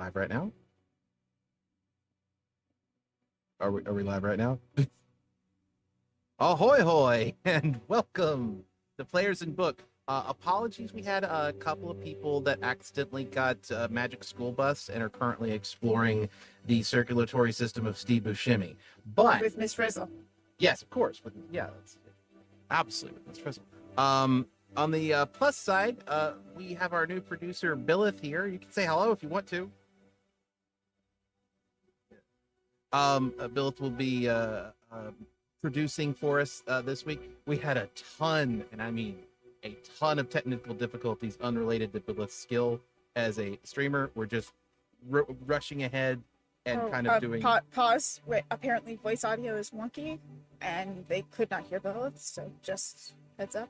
Live right now? Are we live right now? Ahoy hoy and welcome to Players in Book. Apologies, we had a couple of people that accidentally got Magic School Bus and are currently exploring the circulatory system of Steve Buscemi. But with Miss Frizzle. Yes, of course. That's absolutely with Miss Frizzle. On the plus side, we have our new producer Billith here. You can say hello if you want to. Billith will be producing for us this week. We had a ton, and I mean a ton of technical difficulties unrelated to Billith's skill as a streamer. We're just rushing ahead and kind of doing... Pause. Wait, apparently voice audio is wonky, and they could not hear Billith, so just heads up.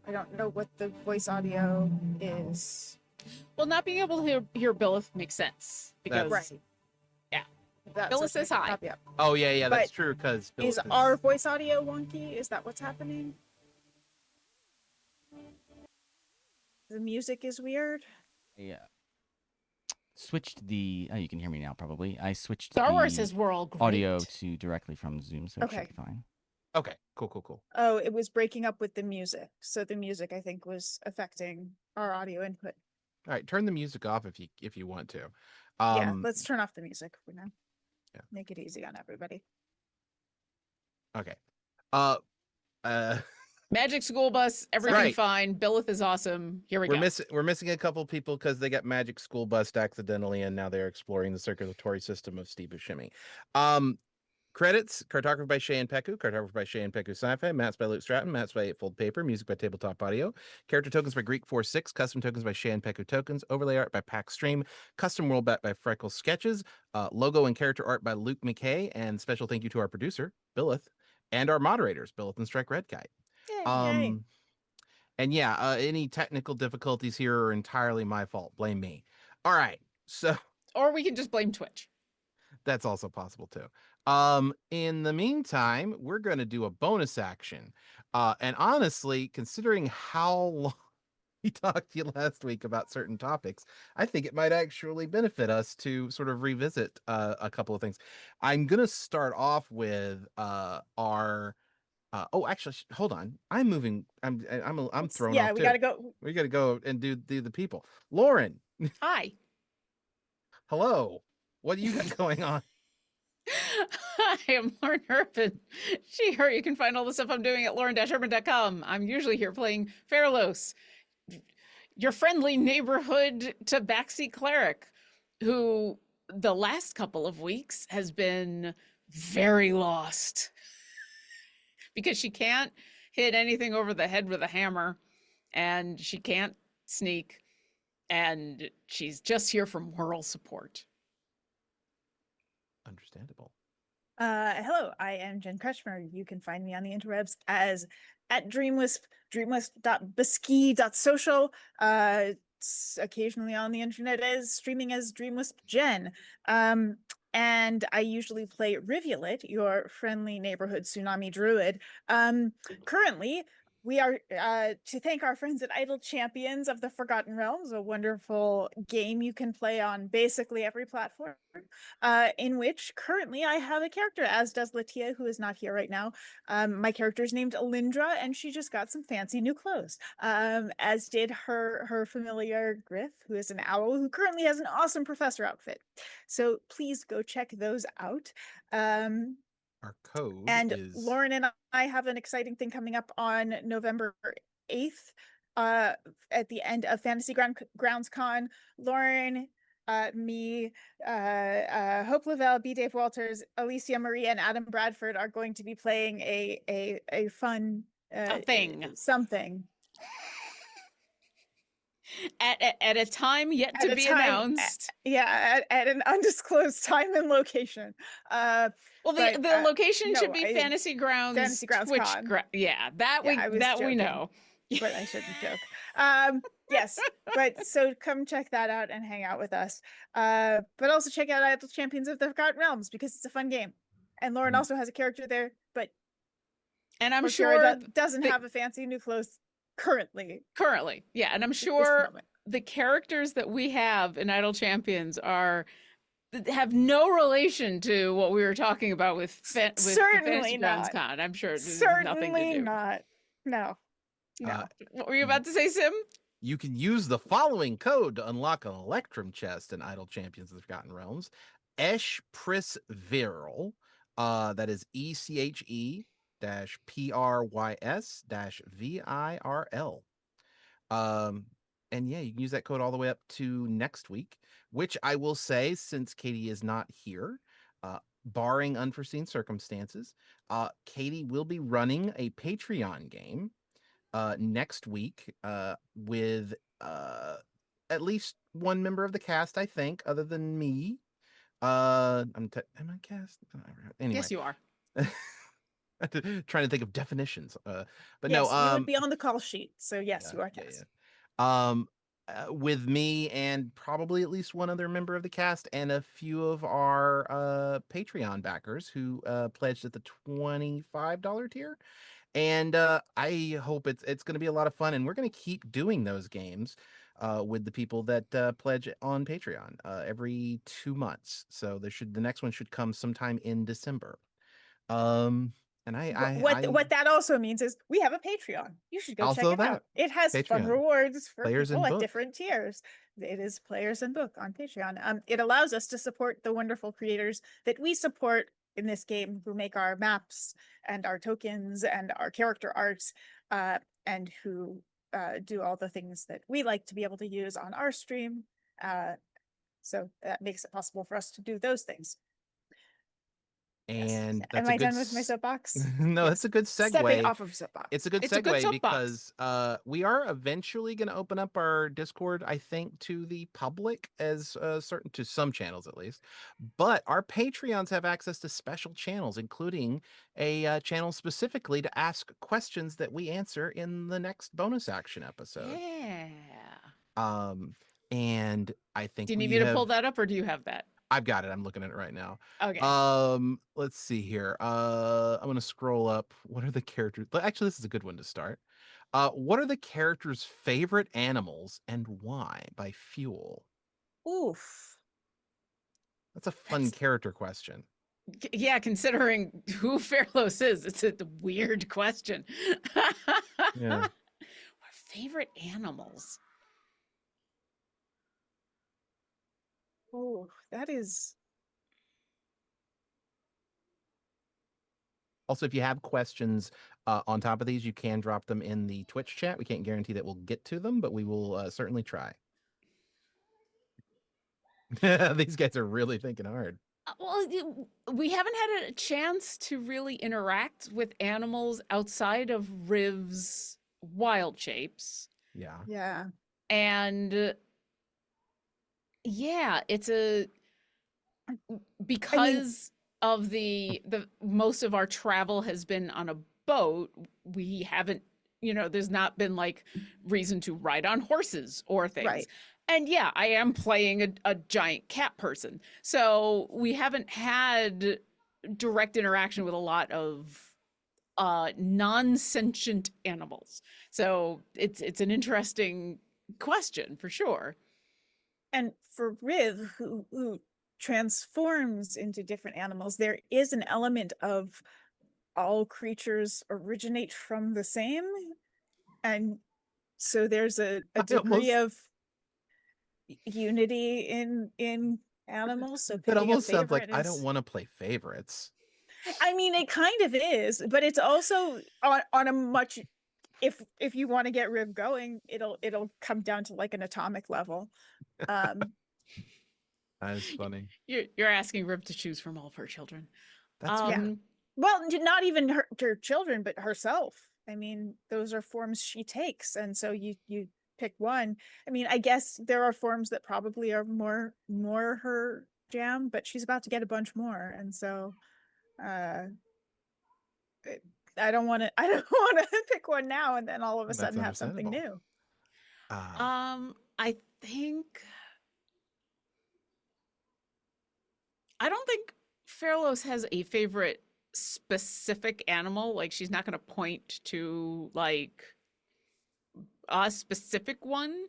I don't know what the voice audio is. Well, not being able to hear Billith makes sense, because... Right. Billith says hi. Oh, yeah, that's true, because... Is our voice audio wonky? Is that what's happening? The music is weird? Yeah. Switched the... Oh, you can hear me now, probably. I switched Star Wars says we're all great. audio to directly from Zoom, so it should be fine. Okay, cool. Oh, it was breaking up with the music. So the music, I think, was affecting our audio input. All right, turn the music off if you want to. Yeah, let's turn off the music for now. Yeah. Make it easy on everybody. Okay. Magic School Bus, everything fine. Billith is awesome. Here we go. We're missing a couple people because they got Magic School Bus accidentally, and now they're exploring the circulatory system of Steve Buscemi. Credits: cartography by Shay and Peku, cartography by Shay and Peku Sci-Fi, maps by Luke Stratton, maps by Eightfold Paper, music by Tabletop Audio, character tokens by Greek46, custom tokens by Shay and Peku Tokens, overlay art by Pack Stream, custom world bat by Frecklesketches, logo and character art by Luke McCay, and special thank you to our producer Billith and our moderators Billith and Strike Red Kite. Yay. And yeah, any technical difficulties here are entirely my fault. Blame me. All right, so or we can just blame Twitch. That's also possible too. In the meantime, we're going to do a bonus action. And honestly, considering how long we talked to you last week about certain topics, I think it might actually benefit us to sort of revisit a couple of things. I'm going to start off with our actually, hold on. I'm moving. I'm thrown off. Yeah, we too. gotta go. We gotta go and do the people. Lauren. Hi. Hello. What do you got going on? I am Lauren Urban. Her. You can find all the stuff I'm doing at lauren-urban.com. I'm usually here playing Fairlos, your friendly neighborhood tabaxi cleric, who the last couple of weeks has been very lost because she can't hit anything over the head with a hammer, and she can't sneak, and she's just here for moral support. Understandable. Hello, I am Jen Kretschmer. You can find me on the interwebs as at dreamwisp, dreamwisp.bisky.social. Occasionally on the internet as streaming as Dreamwisp Jen. And I usually play Rivulet, your friendly neighborhood tsunami druid. Currently, we are to thank our friends at Idle Champions of the Forgotten Realms, a wonderful game you can play on basically every platform, in which currently I have a character, as does Latia, who is not here right now. My character is named Alindra, and she just got some fancy new clothes, as did her familiar Griff, who is an owl, who currently has an awesome professor outfit. So please go check those out. Our code and is... Lauren and I have an exciting thing coming up on November 8th at the end of Fantasy Grounds Con. Lauren, me, Hope Lavelle, B. Dave Walters, Alicia Marie, and Adam Bradford are going to be playing a fun something. At a time yet to be announced. At an undisclosed time and location. Well, the location should be Fantasy Grounds Twitch. Con. That we know. But I shouldn't joke. Yes, but so come check that out and hang out with us. But also check out Idle Champions of the Forgotten Realms because it's a fun game. And Lauren also has a character there, but and I'm sure doesn't have a fancy new clothes currently. Yeah, and I'm sure the characters that we have in Idle Champions have no relation to what we were talking about with the Certainly Fantasy Grounds not. Con. I'm sure there's nothing to Certainly do. not. No. No. Uh, What were you about to say, Sim? You can use the following code to unlock an Electrum chest in Idle Champions of the Forgotten Realms. Eshprisviral. That is ECHE dash PRYS dash VIRL. And yeah, you can use that code all the way up to next week, which I will say, since Katie is not here, barring unforeseen circumstances, Katie will be running a Patreon game next week with at least one member of the cast, I think, other than me. Am I cast? Anyway. Yes, you are. Trying to think of definitions. But Yes, no, you would be on the call sheet. So yes, yeah, you are yeah, cast. yeah. With me and probably at least one other member of the cast and a few of our Patreon backers who pledged at the $25 tier. And I hope it's going to be a lot of fun, and we're going to keep doing those games with the people that pledge on Patreon every 2 months. So the next one should come sometime in December. And What that also means is we have a Patreon. You should go check Also it that, out. It has fun Patreon. rewards for Players people and at book. different tiers. It is Players and Book on Patreon. It allows us to support the wonderful creators that we support in this game, who make our maps and our tokens and our character arts, and who do all the things that we like to be able to use on our stream. So that makes it possible for us to do those things. Yes. And Am that's a I good done with my soapbox? No, Yes. that's a good Stepping segue. off of soapbox. It's a good It's a good segue soapbox. because we are eventually going to open up our Discord, I think, to the public as to some channels at least. But our Patreons have access to special channels, including a channel specifically to ask questions that we answer in the next bonus action episode. Yeah. And I think Do you need we me to have. pull that up, or do you have that? I've got it. I'm looking at it right now. Okay. Let's see here. I'm gonna scroll up. What are the characters? Actually, this is a good one to start. What are the characters' favorite animals and why? By Fuel. Oof. That's a fun character question. Yeah, considering who Fairlos is, it's a weird question. Yeah. Our favorite animals. Oh, that is. Also, if you have questions on top of these, you can drop them in the Twitch chat. We can't guarantee that we'll get to them, but we will certainly try. These guys are really thinking hard. Well, we haven't had a chance to really interact with animals outside of Riv's wild shapes. Yeah. Yeah. And yeah, it's because of the most of our travel has been on a boat, we haven't, there's not been like reason to ride on horses or things. Right. And yeah, I am playing a giant cat person. So we haven't had direct interaction with a lot of non-sentient animals. So it's an interesting question for sure. And for Riv, who transforms into different animals, there is an element of all creatures originate from the same. And so there's a degree of unity in animals. So It almost sounds like is... I don't want to play favorites. I mean, it kind of is, but it's also on a much, if you want to get Riv going, it'll come down to like an atomic level. That is funny. You're asking Riv to choose from all of her children. That's fair. Well, not even her children, but herself. I mean, those are forms she takes, and so you pick one. I mean, I guess there are forms that probably are more her jam, but she's about to get a bunch more, and so I don't want to pick one now and then all of a sudden have something new. I think I don't think Fairlos has a favorite specific animal. Like, she's not going to point to like a specific one.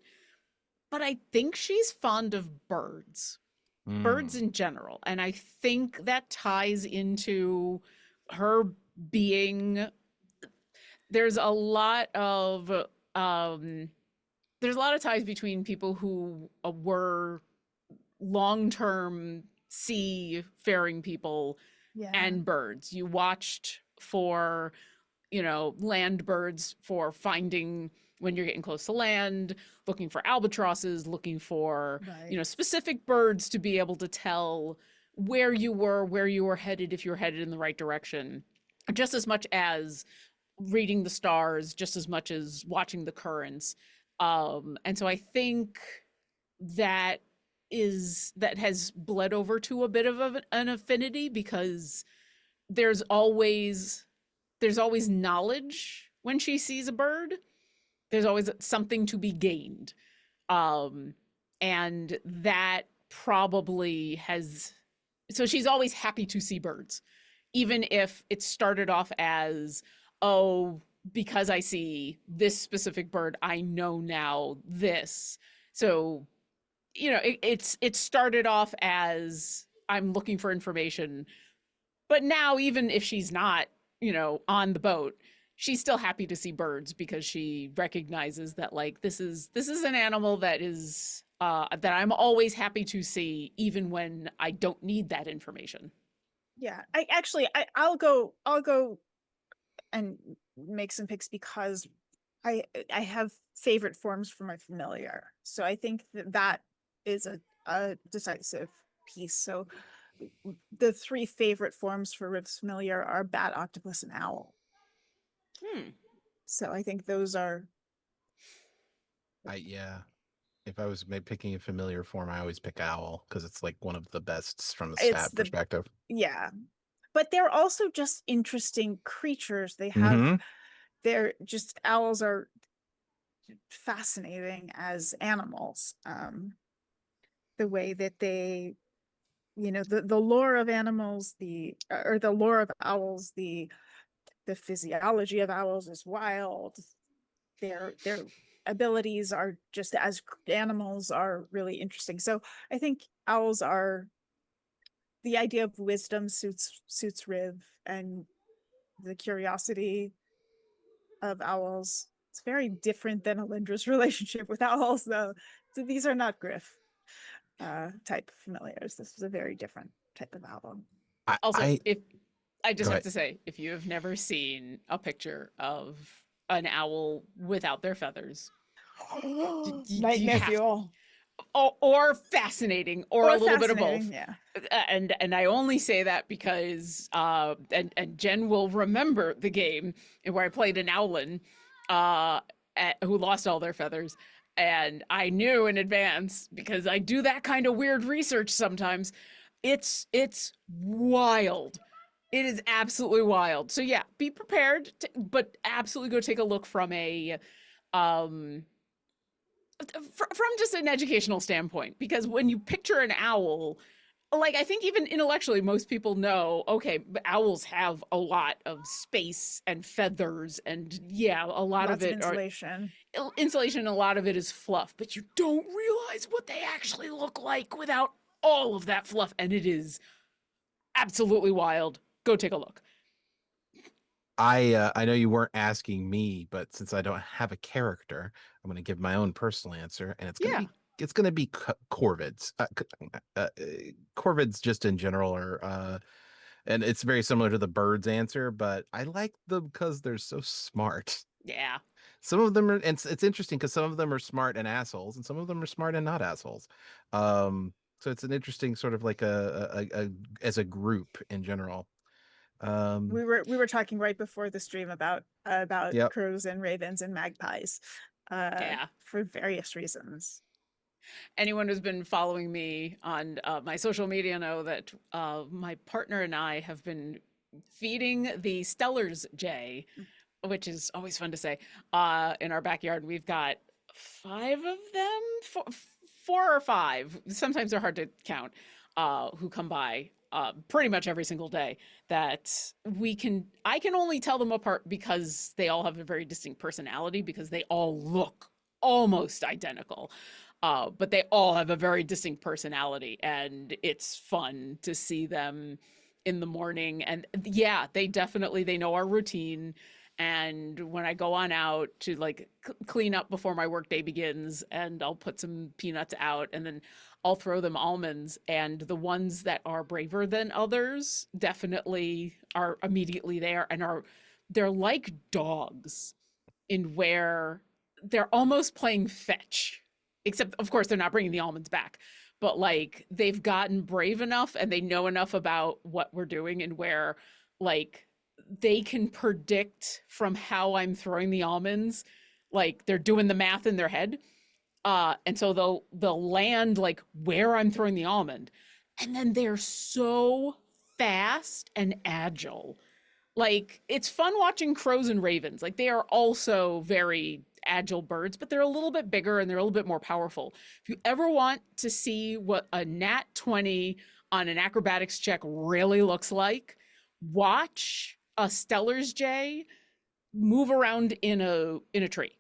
but I think she's fond of birds. Birds Mm. in general. And I think that ties into her being there's a lot of um there's a lot of ties between people who were long-term seafaring people Yeah. and birds. You watched for, land birds for finding when you're getting close to land, looking for albatrosses, looking for, Right. specific birds to be able to tell where you were headed, if you were headed in the right direction, just as much as reading the stars, just as much as watching the currents. And so I think that that has bled over to a bit of an affinity, because there's always knowledge when she sees a bird. There's always something to be gained. And that probably has, so she's always happy to see birds, even if it started off as, oh, because I see this specific bird, I know now this. So, it started off as I'm looking for information, but now even if she's not, on the boat, she's still happy to see birds, because she recognizes that, like, this is an animal that is that I'm always happy to see, even when I don't need that information. Yeah. I'll go and make some picks, because I have favorite forms for my familiar. So I think that is a decisive piece. So the three favorite forms for Riv's familiar are bat, octopus, and owl. So I think those are Yeah. If I was picking a familiar form, I always pick owl because it's like one of the best from the it's stat the perspective. yeah. But they're also just interesting creatures. Mhm. They're just owls are fascinating as animals. The way that they, the lore of animals, or the lore of owls, the physiology of owls is wild. Their abilities are just as animals are really interesting. So I think owls are, the idea of wisdom suits Riv, and the curiosity of owls. It's very different than Alindra's relationship with owls, though. So these are not Griff type familiars. This is a very different type of owl. Also, I if I just Go have ahead. to say, if you have never seen a picture of an owl without their feathers, you Nightmare have, fuel. or fascinating, or a Or little bit of fascinating, both. yeah. And I only say that because and Jen will remember the game where I played an owlin who lost all their feathers, and I knew in advance, because I do that kind of weird research sometimes. It's wild. It is absolutely wild. So yeah, be prepared but absolutely go take a look from a um from just an educational standpoint, because when you picture an owl, like, I think even intellectually most people know, okay, but owls have a lot of space and feathers, and yeah, a lot Lots of of it are insulation. insulation, a lot of it is fluff, but you don't realize what they actually look like without all of that fluff, and it is absolutely wild. Go take a look. I know you weren't asking me, but since I don't have a character, I'm going to give my own personal answer, and Yeah. it's going to be corvids. Corvids just in general are and it's very similar to the birds answer, but I like them because they're so smart. Yeah. Some of them are, and it's interesting because some of them are smart and assholes, and some of them are smart and not assholes. So it's an interesting sort of like a as a group in general. We were talking right before the stream about Yep. crows and ravens and magpies, Yeah. for various reasons. Anyone who's been following me on my social media know that my partner and I have been feeding the Stellar's jay, which is always fun to say, in our backyard. We've got 5 of them, 4 or 5. Sometimes they're hard to count, who come by pretty much every single day. That I can only tell them apart because they all have a very distinct personality, because they all look almost identical. But they all have a very distinct personality, and it's fun to see them in the morning. And yeah, they know our routine. And when I go on out to like clean up before my workday begins, and I'll put some peanuts out, and then I'll throw them almonds. And the ones that are braver than others definitely are immediately there, and they're like dogs in where they're almost playing fetch, except of course they're not bringing the almonds back, but like they've gotten brave enough and they know enough about what we're doing, and where like they can predict from how I'm throwing the almonds, like they're doing the math in their head. And so they'll land like where I'm throwing the almond, and then they're so fast and agile. Like it's fun watching crows and ravens. Like they are also very agile birds, but they're a little bit bigger and they're a little bit more powerful. If you ever want to see what a nat 20 on an acrobatics check really looks like, watch a Stellar's jay move around in a tree.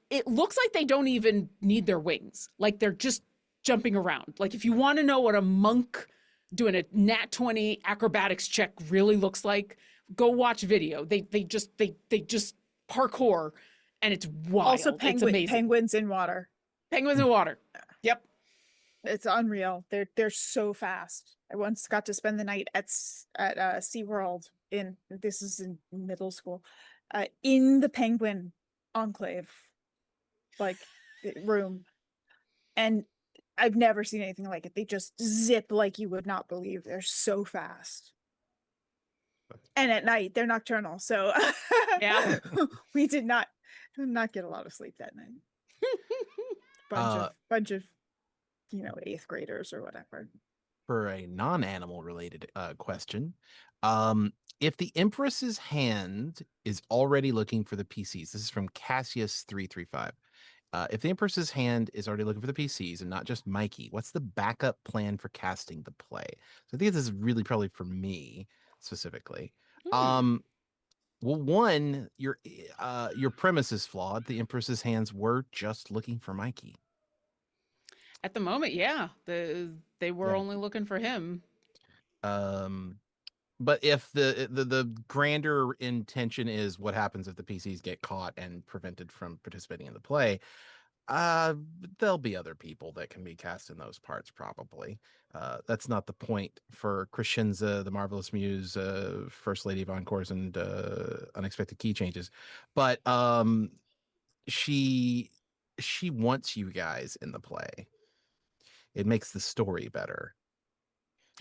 It looks like they don't even need their wings. Like they're just jumping around. Like if you want to know what a monk doing a nat 20 acrobatics check really looks like, go watch video. They just parkour, and it's wild. Also, It's amazing. penguins in water. Penguins in water. Yep. It's unreal. They're so fast. I once got to spend the night at SeaWorld this is in middle school, in the penguin enclave, like room, and I've never seen anything like it. They just zip like you would not believe. They're so fast. And at night, they're nocturnal. So Yeah. we did not get a lot of sleep that night. Bunch of 8th graders or whatever. For a non-animal related question, if the Empress's hand is already looking for the PCs, this is from Cassius335. If the Empress's hand is already looking for the PCs and not just Mikey, what's the backup plan for casting the play? So I think this is really probably for me specifically. Well, one, your premise is flawed. The Empress's hands were just looking for Mikey. At the moment, yeah. They were only looking for him. But if the grander intention is what happens if the PCs get caught and prevented from participating in the play, there'll be other people that can be cast in those parts probably. That's not the point for Crescenza, the Marvelous Muse, First Lady of Encores, and Unexpected Key Changes. But she wants you guys in the play. It makes the story better.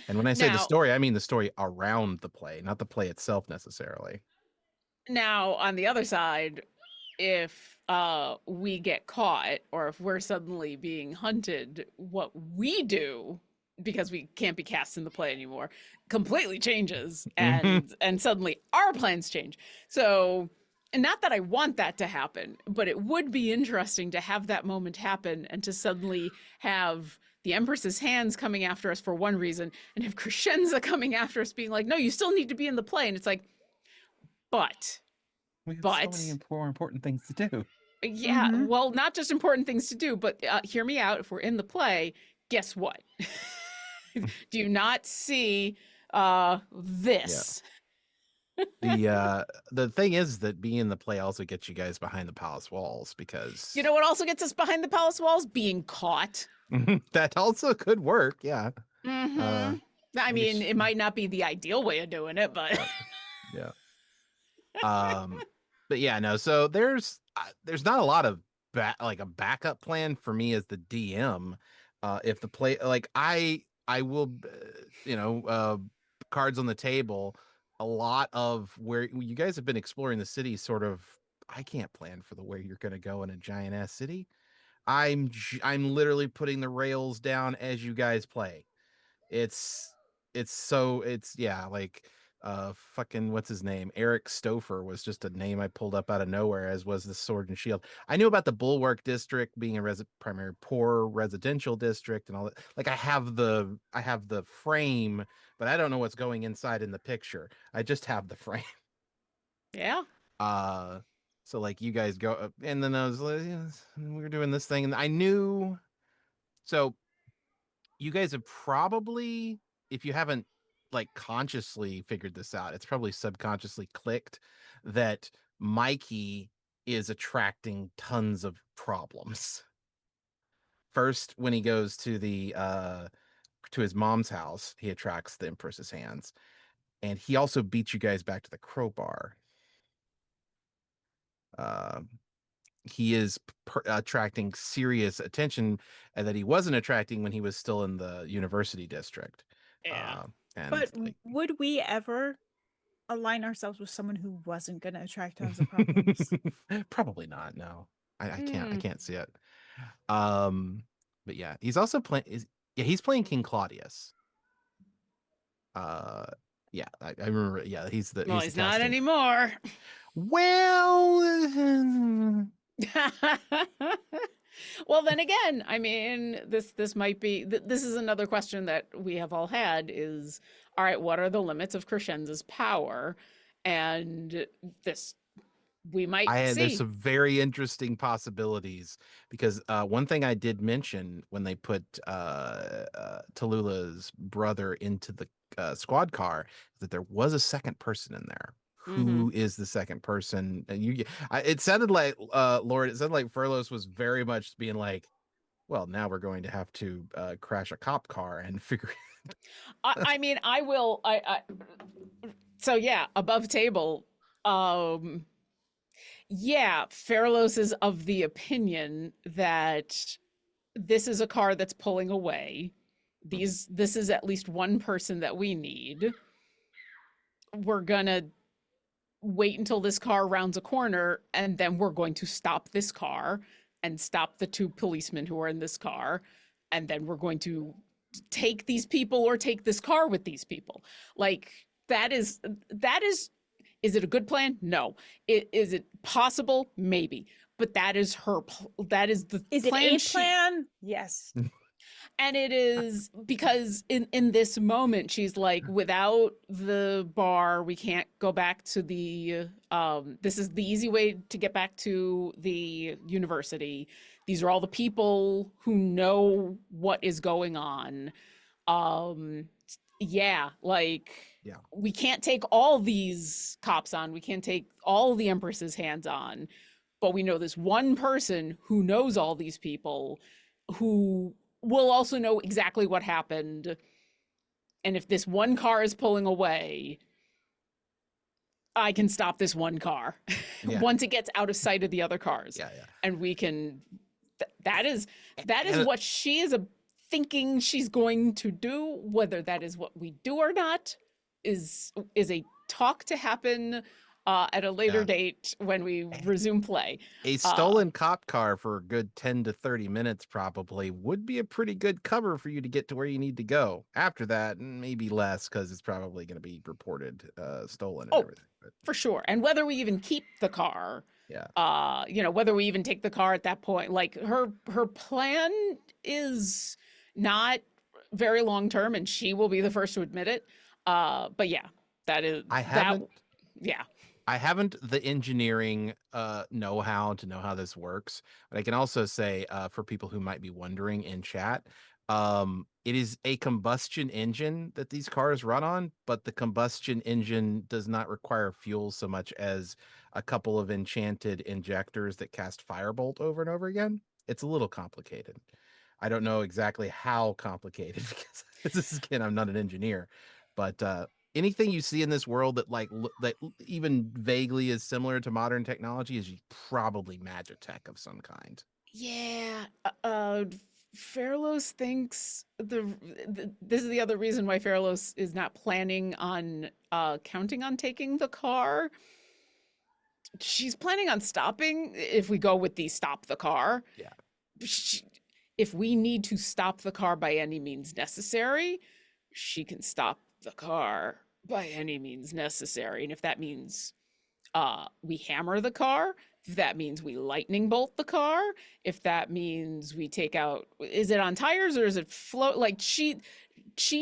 And when I say the story, I mean the story around the play, not the play itself necessarily. Now, on the other side, if we get caught, or if we're suddenly being hunted, what we do, because we can't be cast in the play anymore, completely changes, and suddenly our plans change. So, and not that I want that to happen, but it would be interesting to have that moment happen and to suddenly have the Empress's hands coming after us for one reason, and have Crescenza coming after us being like, no, you still need to be in the play. And it's like, but we have so many more important things to do. Yeah, well, not just important things to do, but hear me out. If we're in the play, guess what? Do you not see this? Yeah. The thing is that being in the play also gets you guys behind the palace walls, because you know what also gets us behind the palace walls? Being caught. That also could work. Yeah. I mean, it might not be the ideal way of doing it, but yeah. But yeah, no. So there's not a lot of like a backup plan for me as the DM. If the play, like I will, cards on the table. A lot of where you guys have been exploring the city, sort of, I can't plan for the way you're going to go in a giant ass city. I'm literally putting the rails down as you guys play. It's like fucking what's his name? Eric Stouffer was just a name I pulled up out of nowhere, as was the Sword and Shield. I knew about the Bulwark District being a primary poor residential district and all that. Like I have the frame, but I don't know what's going inside in the picture. I just have the frame. Yeah. So like you guys go, and then I was like, we were doing this thing, and I knew So you guys have probably, if you haven't like consciously figured this out, it's probably subconsciously clicked that Mikey is attracting tons of problems. First, when he goes to his mom's house, he attracts the Empress's hands, and he also beats you guys back to the crowbar. He is attracting serious attention that he wasn't attracting when he was still in the university district. Yeah. And But like, would we ever align ourselves with someone who wasn't going to attract tons of problems? probably not. No, I can't. I Hmm. can't see it. But yeah, he's also playing. Yeah, he's playing King Claudius. Yeah, I remember. Yeah, he's the Well, he's not casting. anymore. Well, Well, then again, I mean, this might be this is another question that we have all had is, all right, what are the limits of Crescenza's power? And this we might there's see. some very interesting possibilities because one thing I did mention when they put Tallulah's brother into the squad car is that there was a second person in there. Who is the second person? And it sounded like Lord. It sounded like Furlos was very much being like, well, now we're going to have to crash a cop car and figure. I mean, I will. So yeah, above table. Yeah, Farlos is of the opinion that this is a car that's pulling away. This is at least one person that we need. We're gonna wait until this car rounds a corner, and then we're going to stop this car and stop the two policemen who are in this car, and then we're going to take these people or take this car with these people. Like that is it a good plan? No. Is it possible? Maybe. But that is that is the Is plan. it a plan? Yes. And it is because in this moment she's like, without the bar we can't go back to the this is the easy way to get back to the university. These are all the people who know what is going on. Yeah, like Yeah. we can't take all these cops on, we can't take all the Empress's hands on, but we know this one person who knows all these people who will also know exactly what happened. And if this one car is pulling away, I can stop this one car Yeah. once it gets out of sight of the other cars. Yeah, yeah. And we can that is And- what she is thinking she's going to do. Whether that is what we do or not is a talk to happen at a later Yeah. date when we resume play. A stolen cop car for a good 10 to 30 minutes probably would be a pretty good cover for you to get to where you need to go. After that, maybe less because it's probably going to be reported stolen and everything. But For sure. And whether we even keep the car, whether we even take the car at that point, like her plan is not very long term, and she will be the first to admit it. But yeah, that is I haven't the engineering know-how to know how this works, but I can also say for people who might be wondering in chat, it is a combustion engine that these cars run on, but the combustion engine does not require fuel so much as a couple of enchanted injectors that cast firebolt over and over again. It's a little complicated. I don't know exactly how complicated because again, I'm not an engineer, but anything you see in this world that that even vaguely is similar to modern technology is probably magitech of some kind. Yeah. Farlos thinks this is the other reason why Farlos is not planning on counting on taking the car. She's planning on stopping if we go with the stop the car. Yeah. If we need to stop the car by any means necessary, she can stop the car by any means necessary. And if that means we hammer the car, if that means we lightning bolt the car, if that means we take out, is it on tires or is it float? Like she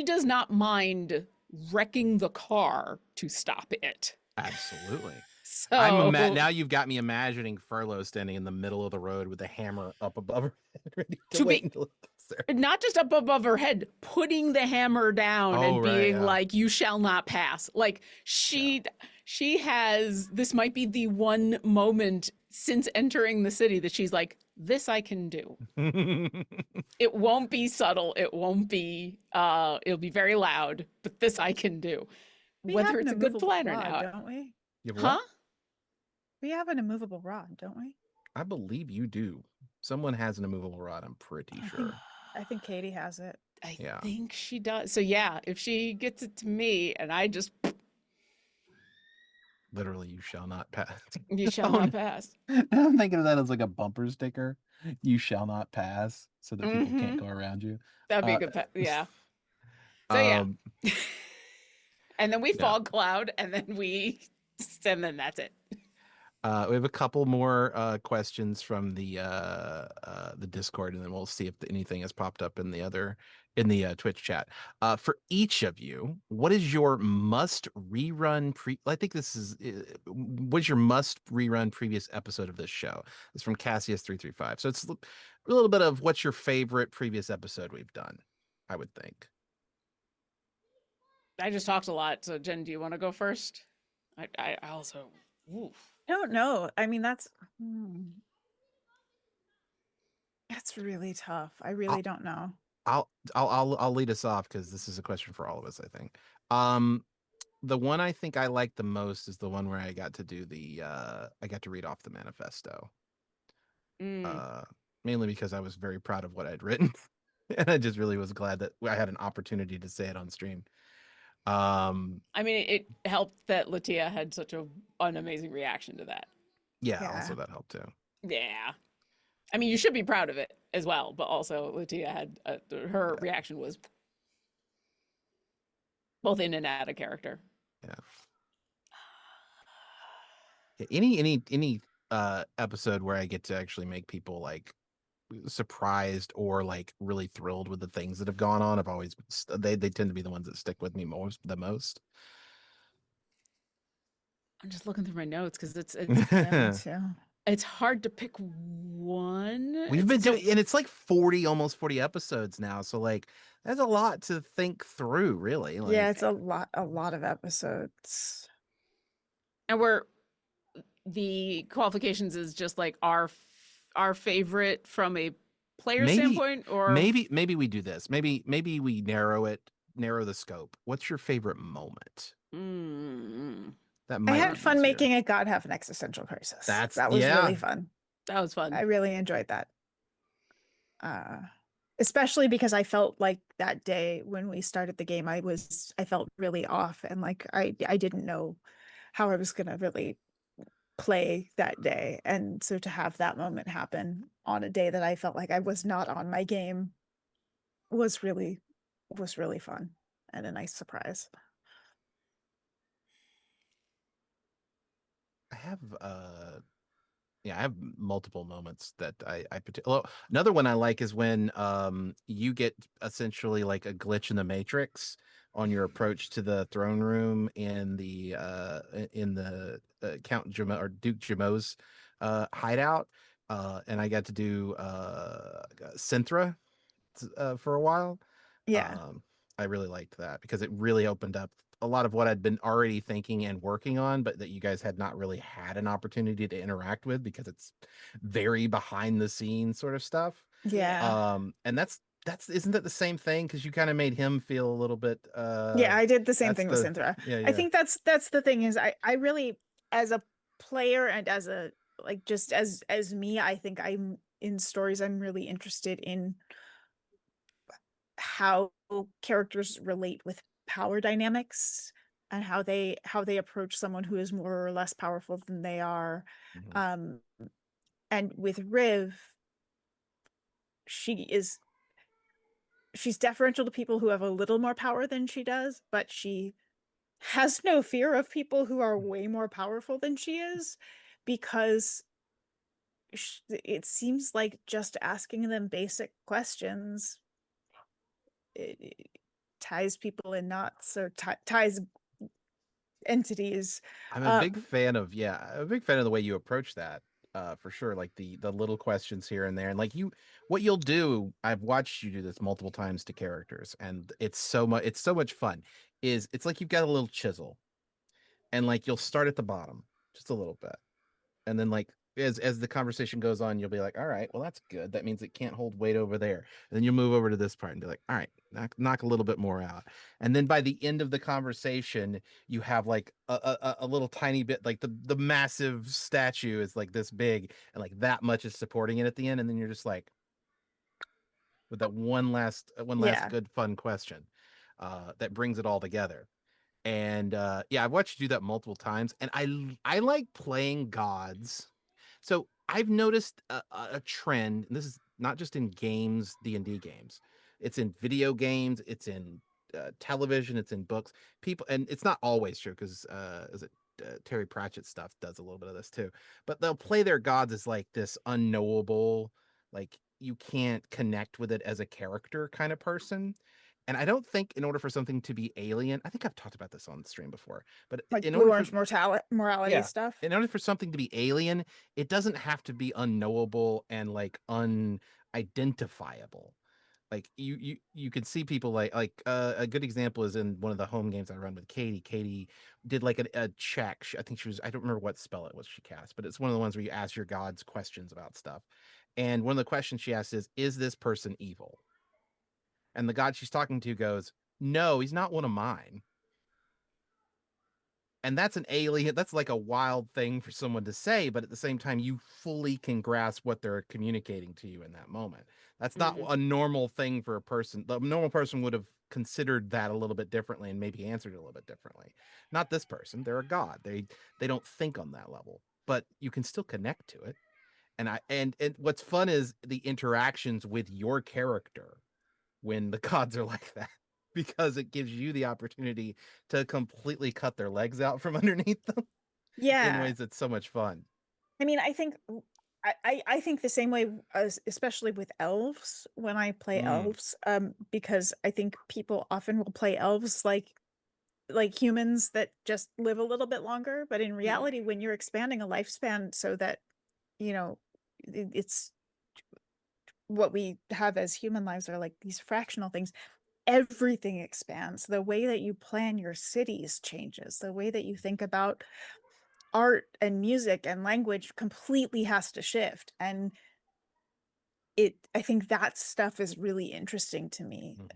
does not mind wrecking the car to stop it. Absolutely. So now you've got me imagining Furlow standing in the middle of the road with a hammer up above her head, ready to wait until it gets unnecessary. Not just up above her head, putting the hammer down Oh, and right, being yeah. like, you shall not pass. Like she has, this might be the one moment since entering the city that she's like, this I can do. It won't be subtle. It won't be, it'll be very loud, but this I can do. We Whether have it's an a good immovable plan or rod, not. don't we? You have Huh? what? We have an immovable rod, don't we? I believe you do. Someone has an immovable rod, I'm pretty sure. I think Katie has it. I Yeah. think she does. So yeah, if she gets it to me and I just, Literally, you shall not pass. you shall Oh, not pass. I'm thinking of that as like a bumper sticker. You shall not pass, so that people can't Mhm. go around you. That'd be a Uh, good yeah. So yeah. Um, And then we yeah. fog cloud and then that's it. We have a couple more questions from the Discord, and then we'll see if anything has popped up in the Twitch chat. For each of you, what is your must rerun I think this is what's your must rerun previous episode of this show? It's from Cassius335. So it's a little bit of what's your favorite previous episode we've done, I would think. I just talked a lot. So Jen, do you want to go first? I also oof. I don't know. I mean, that's really tough. I really don't know. I'll lead us off because this is a question for all of us, I think. The one I think I like the most is the one where I got to do I got to read off the manifesto. Mainly because I was very proud of what I'd written. And I just really was glad that I had an opportunity to say it on stream. I mean, it helped that Latia had such an amazing reaction to that. Yeah, Yeah. also that helped too. Yeah. I mean, you should be proud of it as well, but also Latia had her reaction was both in and out of character. Yeah. Any episode where I get to actually make people like surprised or like really thrilled with the things that have gone on, I've always they tend to be the ones that stick with me the most. I'm just looking through my notes because Yeah, me too. it's hard to pick one. We've been doing, and it's like 40, almost 40 episodes now. So like, that's a lot to think through, really. Like, Yeah, it's a lot of episodes. And the qualifications is just like our favorite from a player standpoint, or maybe we do this. Maybe we narrow the scope. What's your favorite moment? That might I be had fun easier. making a god have an existential crisis. That was yeah. really fun. That was fun. I really enjoyed that. Especially because I felt like that day when we started the game, I felt really off, and like I didn't know how I was gonna really play that day. And so to have that moment happen on a day that I felt like I was not on my game was really fun and a nice surprise. I have I have multiple moments that I another one I like is when you get essentially like a glitch in the matrix on your approach to the throne room in the Count Jamo or Duke Jamo's hideout, and I got to do Synthra for a while. Yeah. I really liked that because it really opened up a lot of what I'd been already thinking and working on, but that you guys had not really had an opportunity to interact with because it's very behind the scenes sort of stuff. Yeah. And that's isn't that the same thing? Because you kind of made him feel a little bit Yeah, I did the same thing with Synthra. Yeah, I think that's the thing is I really, as a player and as a like just as me, I think I'm in stories, I'm really interested in how characters relate with power dynamics and how they approach someone who is more or less powerful than they are. Mhm. And with Riv, she's deferential to people who have a little more power than she does, but she has no fear of people who are way more powerful than she is, because it seems like just asking them basic questions it ties people in knots, or ties entities. I'm a big fan of I'm a big fan of the way you approach that. for sure. Like the little questions here and there, and like what you'll do. I've watched you do this multiple times to characters, and it's so much fun. It's like you've got a little chisel, and like you'll start at the bottom just a little bit, and then like as the conversation goes on, you'll be like, all right, well that's good, that means it can't hold weight over there, and then you'll move over to this part and be like, all right, knock a little bit more out, and then by the end of the conversation you have like a little tiny bit, like the massive statue is like this big, and like that much is supporting it at the end, and then you're just like with that one last Yeah. good fun question that brings it all together. And yeah, I've watched you do that multiple times, and I like playing gods. So I've noticed a trend, and this is not just in games, D&D games. It's in video games, it's in television, it's in books. People, and it's not always true because is it Terry Pratchett stuff does a little bit of this too. But they'll play their gods as like this unknowable, like you can't connect with it as a character kind of person. And I don't think in order for something to be alien, I think I've talked about this on the stream before, but Like in blue order for orange morality yeah, stuff. in order for something to be alien, it doesn't have to be unknowable and like unidentifiable. Like you could see people a good example is in one of the home games I run with Katie. Katie did like a check. I think she was, I don't remember what spell it was she cast, but it's one of the ones where you ask your gods questions about stuff. And one of the questions she asks is this person evil? And the god she's talking to goes, no, he's not one of mine. And that's an alien. That's like a wild thing for someone to say, but at the same time, you fully can grasp what they're communicating to you in that moment. That's not Mhm. a normal thing for a person. The normal person would have considered that a little bit differently and maybe answered it a little bit differently. Not this person. They're a god. They don't think on that level, but you can still connect to it. And what's fun is the interactions with your character when the gods are like that, because it gives you the opportunity to completely cut their legs out from underneath them in Yeah. ways that's so much fun. I mean, I think I think the same way as especially with elves when I play Mm, elves, because I think people often will play elves like humans that just live a little bit longer, but in Mhm. reality, when you're expanding a lifespan so that, you know, it's what we have as human lives are like these fractional things. Everything expands. The way that you plan your cities changes. The way that you think about art and music and language completely has to shift. And I think that stuff is really interesting to me. mhm,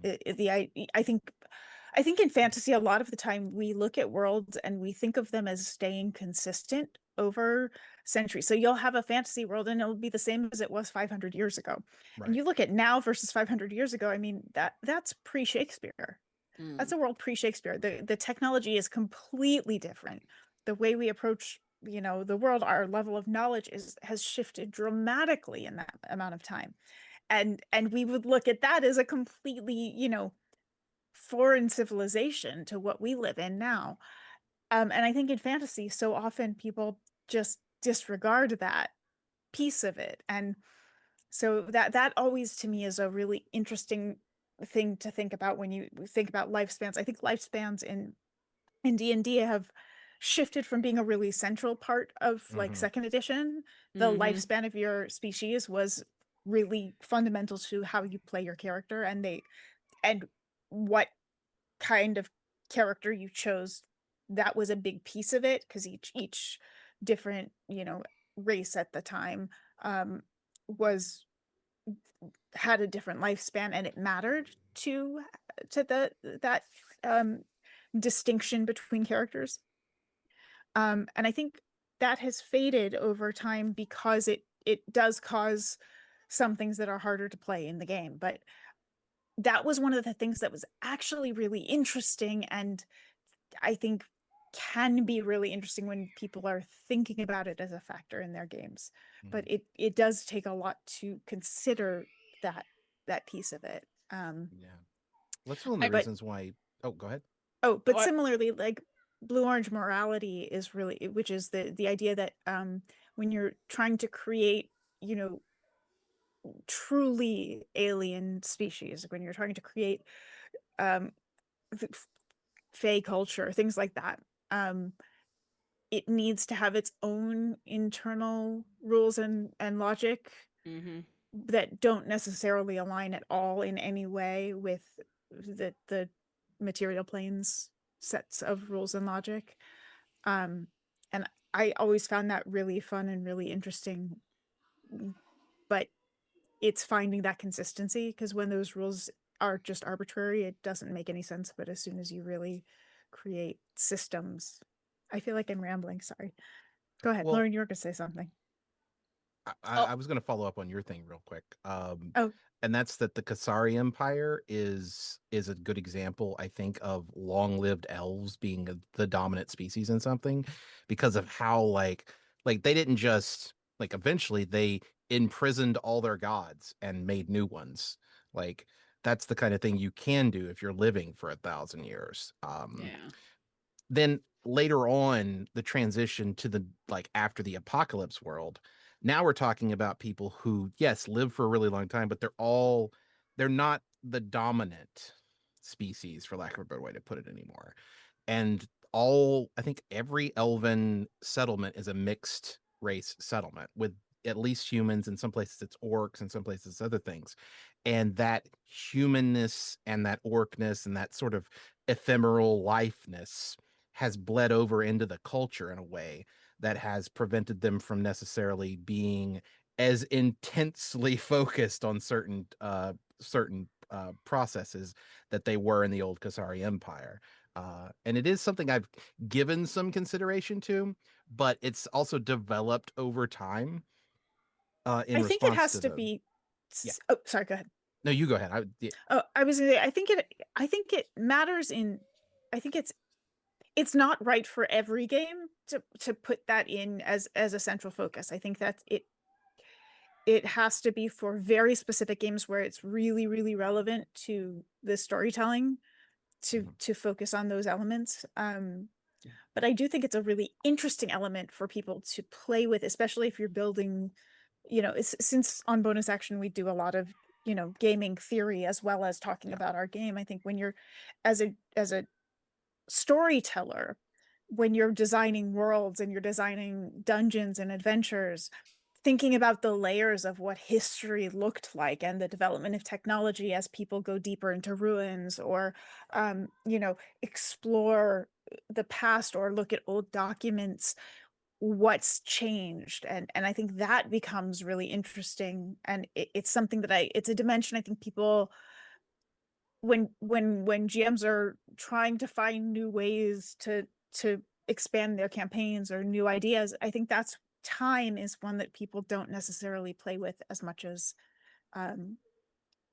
I think in fantasy a lot of the time we look at worlds and we think of them as staying consistent over centuries. So you'll have a fantasy world and it'll be the same as it was 500 years ago. And right. you look at now versus 500 years ago, I mean that's pre-Shakespeare. That's Mm. a world pre-Shakespeare. The technology is completely different. The way we approach, the world, our level of knowledge has shifted dramatically in that amount of time. And we would look at that as a completely, foreign civilization to what we live in now. And I think in fantasy, so often people just disregard that piece of it. And so that always to me is a really interesting thing to think about when you think about lifespans. I think lifespans in D&D have shifted from being a really central part of like Hmm. second edition. The Mhm. lifespan of your species was really fundamental to how you play your character and what kind of character you chose. That was a big piece of it because each different, race at the time um was had a different lifespan and it mattered to that um distinction between characters. And I think that has faded over time because it does cause some things that are harder to play in the game. But that was one of the things that was actually really interesting and I think can be really interesting when people are thinking about it as a factor in their games. But Hmm. it does take a lot to consider that that piece of it. Yeah. Well, that's one of the I But reasons why. Oh, go ahead. but what similarly, like blue orange morality is really, which is the idea that when you're trying to create, you know, truly alien species, when you're trying to create um, fey culture, things like that. Um, it needs to have its own internal rules and logic Mm-hmm. that don't necessarily align at all in any way with the material planes sets of rules and logic. And I always found that really fun and really interesting, but it's finding that consistency, because when those rules are just arbitrary, it doesn't make any sense. But as soon as you really create systems, I feel like I'm rambling. Sorry. Go ahead, Well, Lauren. You were gonna say something. Oh. I was going to follow up on your thing real quick. Oh. And that's that the Kasari Empire is a good example, I think, of long-lived elves being the dominant species in something, because of how like they didn't just like eventually they imprisoned all their gods and made new ones. Like that's the kind of thing you can do if you're living for 1,000 years. Yeah. Then later on, the transition to the like after the apocalypse world, now we're talking about people who, yes, live for a really long time, but they're not the dominant species, for lack of a better way to put it, anymore. And I think every elven settlement is a mixed race settlement with at least humans. In some places it's orcs, in some places it's other things. And that humanness and that orcness and that sort of ephemeral lifeness has bled over into the culture in a way that has prevented them from necessarily being as intensely focused on certain processes that they were in the old Kasari Empire. And it is something I've given some consideration to, but it's also developed over time in I think it response has to to the. be. Yeah. Oh, sorry. Go ahead. No, you go ahead. Oh, I was gonna say, I think it matters in, I think it's not right for every game to put that in as a central focus. I think that it has to be for very specific games where it's really, really relevant to the storytelling to focus on those elements. But I do think it's a really interesting element for people to play with, especially if you're building, since on bonus action we do a lot of gaming theory as well as talking about our game. I think when you're as a storyteller, when you're designing worlds and you're designing dungeons and adventures, thinking about the layers of what history looked like and the development of technology as people go deeper into ruins, or explore the past or look at old documents, what's changed. And I think that becomes really interesting, and it's something that it's a dimension I think people, when GMs are trying to find new ways to expand their campaigns or new ideas, I think that's time is one that people don't necessarily play with as much as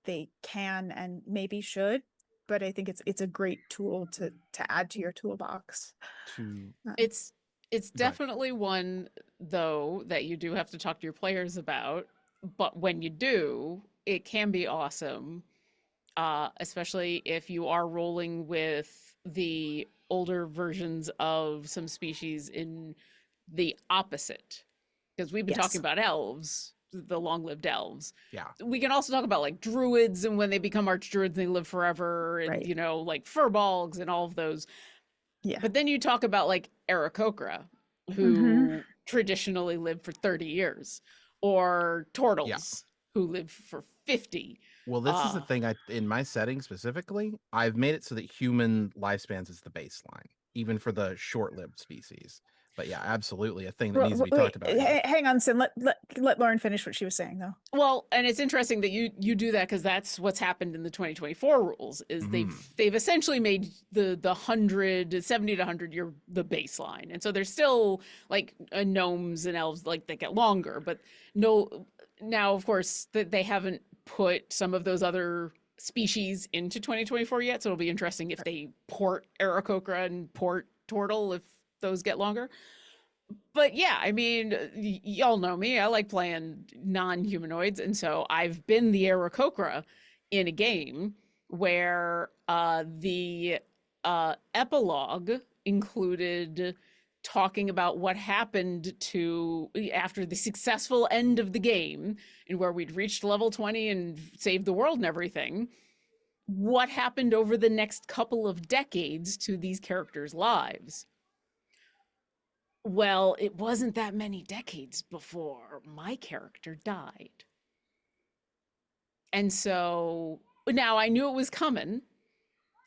they can and maybe should. But I think it's a great tool to add to your toolbox. To It's Go ahead. definitely one, though, that you do have to talk to your players about. But when you do, it can be awesome, especially if you are rolling with the older versions of some species in the opposite. Because we've been talking Yes. about elves, the long-lived elves. Yeah. We can also talk about like druids, and when they become archdruids, they live forever, and Right. like furbolgs and all of those. Yeah. But then you talk about like Aarakocra, Mhm. who traditionally lived for 30 years, or turtles who live for 50. Well, this is the thing. In my setting specifically, I've made it so that human lifespans is the baseline, even for the short-lived species. But yeah, absolutely, a thing that needs to be Wait, talked about. Yeah. hang on, Sim. Let Lauren finish what she was saying, though. Well, and it's interesting that you do that, because that's what's happened in the 2024 rules is they've essentially made the 70 to 100 year the baseline. And so there's still like gnomes and elves like that get longer, but now of course that they haven't put some of those other species into 2024 yet, so it'll be interesting if they port Aarakocra and port Tortle if those get longer. But yeah, I mean, y'all know me. I like playing non-humanoids, and so I've been the Aarakocra in a game where the epilogue included talking about what happened to after the successful end of the game, and where we'd reached level 20 and saved the world and everything. What happened over the next couple of decades to these characters' lives? Well, it wasn't that many decades before my character died. And so now I knew it was coming,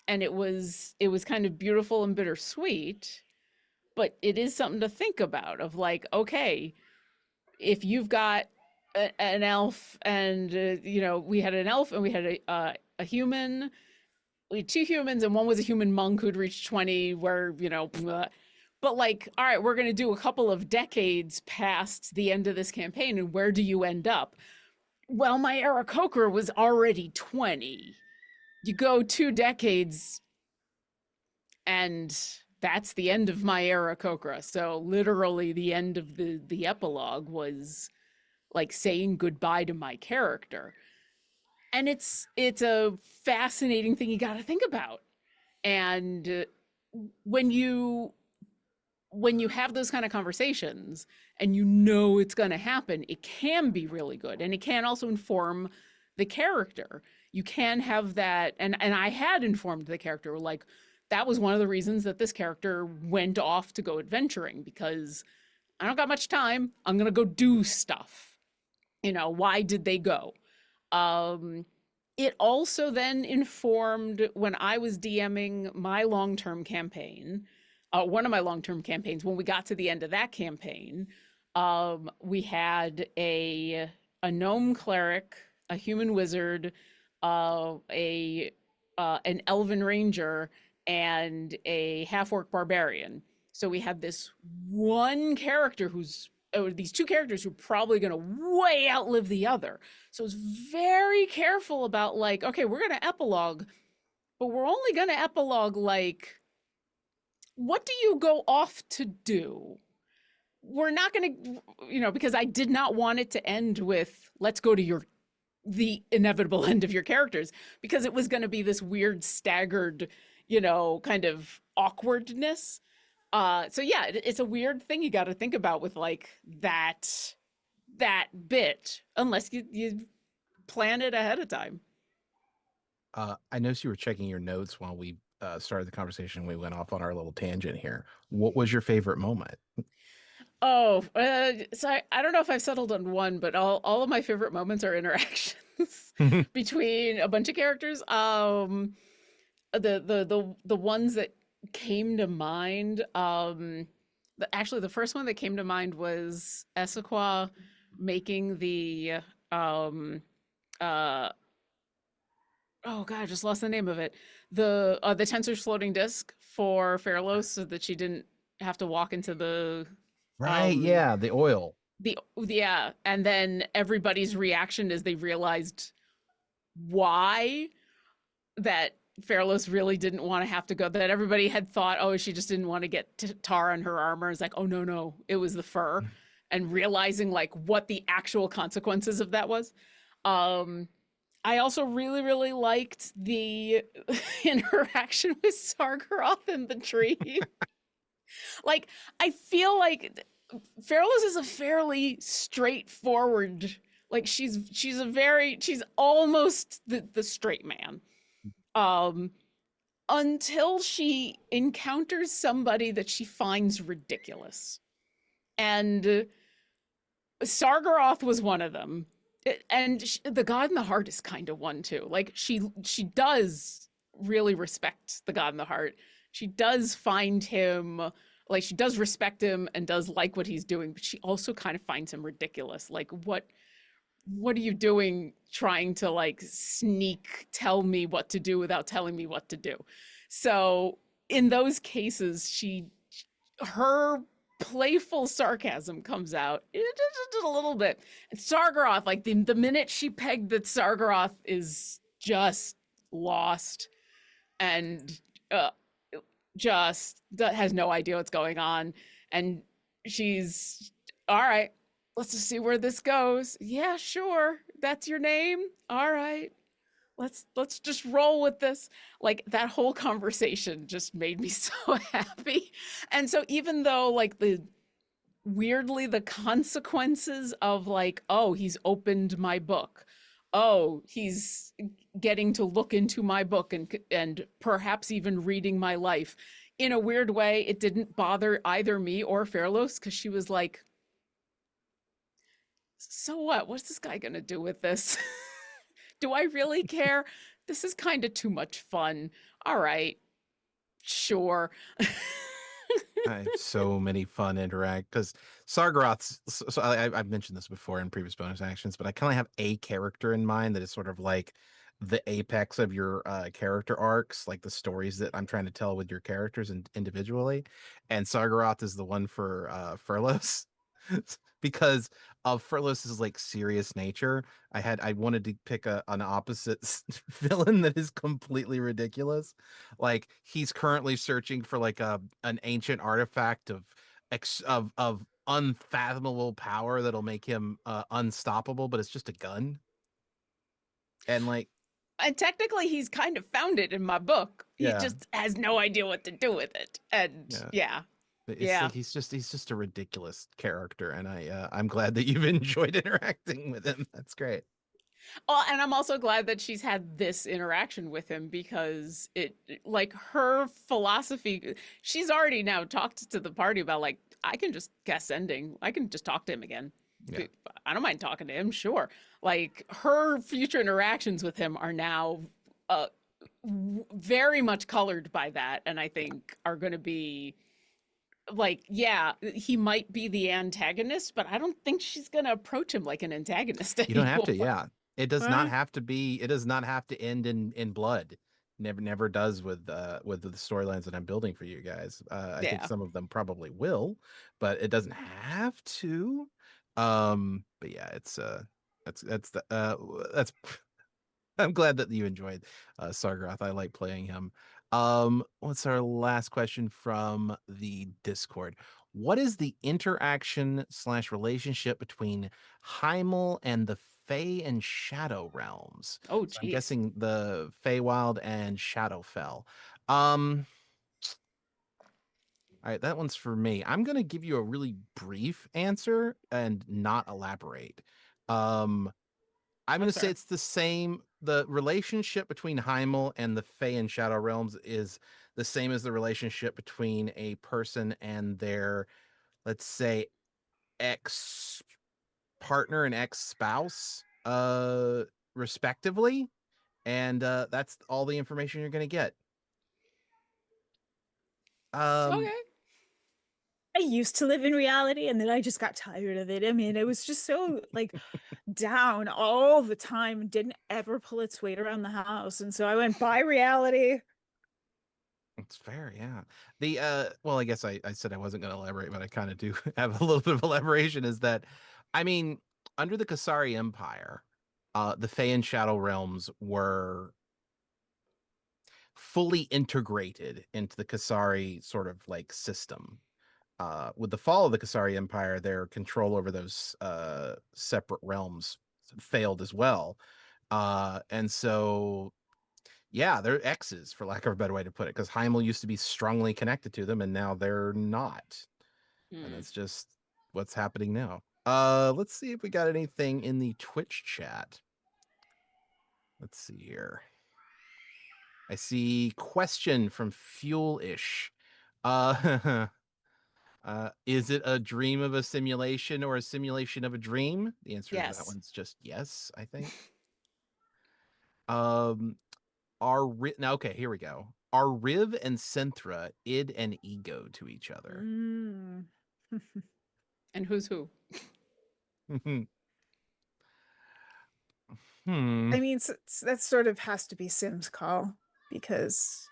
and it was kind of beautiful and bittersweet, but it is something to think about of like, okay, if you've got an elf and we had an elf and we had a human, we had two humans and one was a human monk who'd reached 20 where but like, all right, we're going to do a couple of decades past the end of this campaign, and where do you end up? Well, my Aarakocra was already 20. You go 2 decades and that's the end of my Aarakocra. So literally the end of the epilogue was like saying goodbye to my character. And it's a fascinating thing you got to think about. And when you have those kind of conversations and you know it's going to happen, it can be really good. And it can also inform the character. You can have that. And I had informed the character, like, that was one of the reasons that this character went off to go adventuring, because I don't got much time. I'm going to go do stuff. Why did they go? It also then informed when I was DMing my long-term campaign, one of my long-term campaigns, when we got to the end of that campaign, we had a gnome cleric, a human wizard, an elven ranger, and a half-orc barbarian. So we had this one character these two characters who are probably going to way outlive the other. So I was very careful about like, okay, we're going to epilogue, but we're only going to epilogue like, what do you go off to do? We're not going to, because I did not want it to end with, let's go to the inevitable end of your characters, because it was going to be this weird staggered, kind of awkwardness. So yeah, it's a weird thing you got to think about with like that bit, unless you plan it ahead of time. I noticed you were checking your notes while we started the conversation. We went off on our little tangent here. What was your favorite moment? Oh, so I don't know if I've settled on one, but all of my favorite moments are interactions between a bunch of characters. The ones that came to mind, actually the first one that came to mind was Essequa making the oh god, I just lost the name of it, the Tensor's floating disc for Fairlos, so that she didn't have to walk into the yeah, the oil. Yeah, and then everybody's reaction is they realized why that Fairlos really didn't want to have to go, that everybody had thought, oh, she just didn't want to get tar on her armor. It's like, oh, no, it was the fur. And realizing like what the actual consequences of that was. I also really, really liked the interaction with Sargeroth in the tree. Like, I feel like Fairlos is a fairly straightforward, like she's almost the straight man. Until she encounters somebody that she finds ridiculous. And Sargeroth was one of them. And the God in the Heart is kind of one too. Like she does really respect the God in the Heart. She does find him, like she does respect him and does like what he's doing, but she also kind of finds him ridiculous. Like what are you doing trying to like sneak tell me what to do without telling me what to do? So in those cases, her playful sarcasm comes out just a little bit. And Sargeroth, like the minute she pegged that Sargeroth is just lost and just has no idea what's going on, and she's all right, let's just see where this goes. Yeah, sure, that's your name. All right, let's just roll with this. Like that whole conversation just made me so happy. And so even though like weirdly the consequences of like, oh, he's opened my book, oh, he's getting to look into my book and perhaps even reading my life, in a weird way, it didn't bother either me or Fairlos because she was like, so what? What's this guy gonna do with this? Do I really care? This is kind of too much fun. All right, sure. I have so many fun interact because Sargaroth's. So I've mentioned this before in previous bonus actions, but I kind of have a character in mind that is sort of like the apex of your character arcs, like the stories that I'm trying to tell with your characters and individually. And Sargaroth is the one for Furlos because of Furlos's like serious nature. I wanted to pick an opposite villain that is completely ridiculous. Like he's currently searching for like an ancient artifact of unfathomable power that'll make him unstoppable, but it's just a gun. And like, And technically, he's kind of found it in my book. He yeah, just has no idea what to do with it. And yeah. It's yeah. like he's just a ridiculous character, and I'm glad that you've enjoyed interacting with him. That's great. Oh, and I'm also glad that she's had this interaction with him because it, like, her philosophy, she's already now talked to the party about, like, I can just guess ending. I can just talk to him again. Yeah. I don't mind talking to him, sure. Like, her future interactions with him are now very much colored by that, and I think are going to be like, yeah, he might be the antagonist, but I don't think she's going to approach him like an antagonist You don't have to, anymore. yeah. It does not have to be. It does not have to end in blood. Never does with the storylines that I'm building for you guys. I think Yeah. some of them probably will, but it doesn't have to. But yeah, it's that's I'm glad that you enjoyed Sargaroth. I like playing him. What's our last question from the Discord? What is the interaction / relationship between Heimel and the Fey and Shadow realms? Oh, So I'm geez. guessing the Feywild and Shadowfell. All right, that one's for me. I'm gonna give you a really brief answer and not elaborate. I'm going to say it's the same. The relationship between Heimel and the Fey and Shadow Realms is the same as the relationship between a person and their, let's say, ex partner and ex spouse, respectively. And that's all the information you're going to get. Okay. I used to live in reality and then I just got tired of it. I mean, it was just so like down all the time, didn't ever pull its weight around the house. And so I went by reality. It's fair, yeah. The well, I guess I said I wasn't going to elaborate, but I kind of do have a little bit of elaboration. Is that, I mean, under the Kasari Empire, the Fey and Shadow realms were fully integrated into the Kasari sort of like system. With the fall of the Kasari Empire, their control over those separate realms failed as well. And so yeah, they're X's, for lack of a better way to put it, because Heimel used to be strongly connected to them, and now they're not. And that's just what's happening now. Let's see if we got anything in the Twitch chat. Let's see here. I see question from Fuelish. Is it a dream of a simulation or a simulation of a dream? The answer to that Yes. one's just yes, I think. Now, okay, here we go. Are Riv and Synthra id and ego to each other? Mm. And who's who? Hmm. I mean, that sort of has to be Sim's call because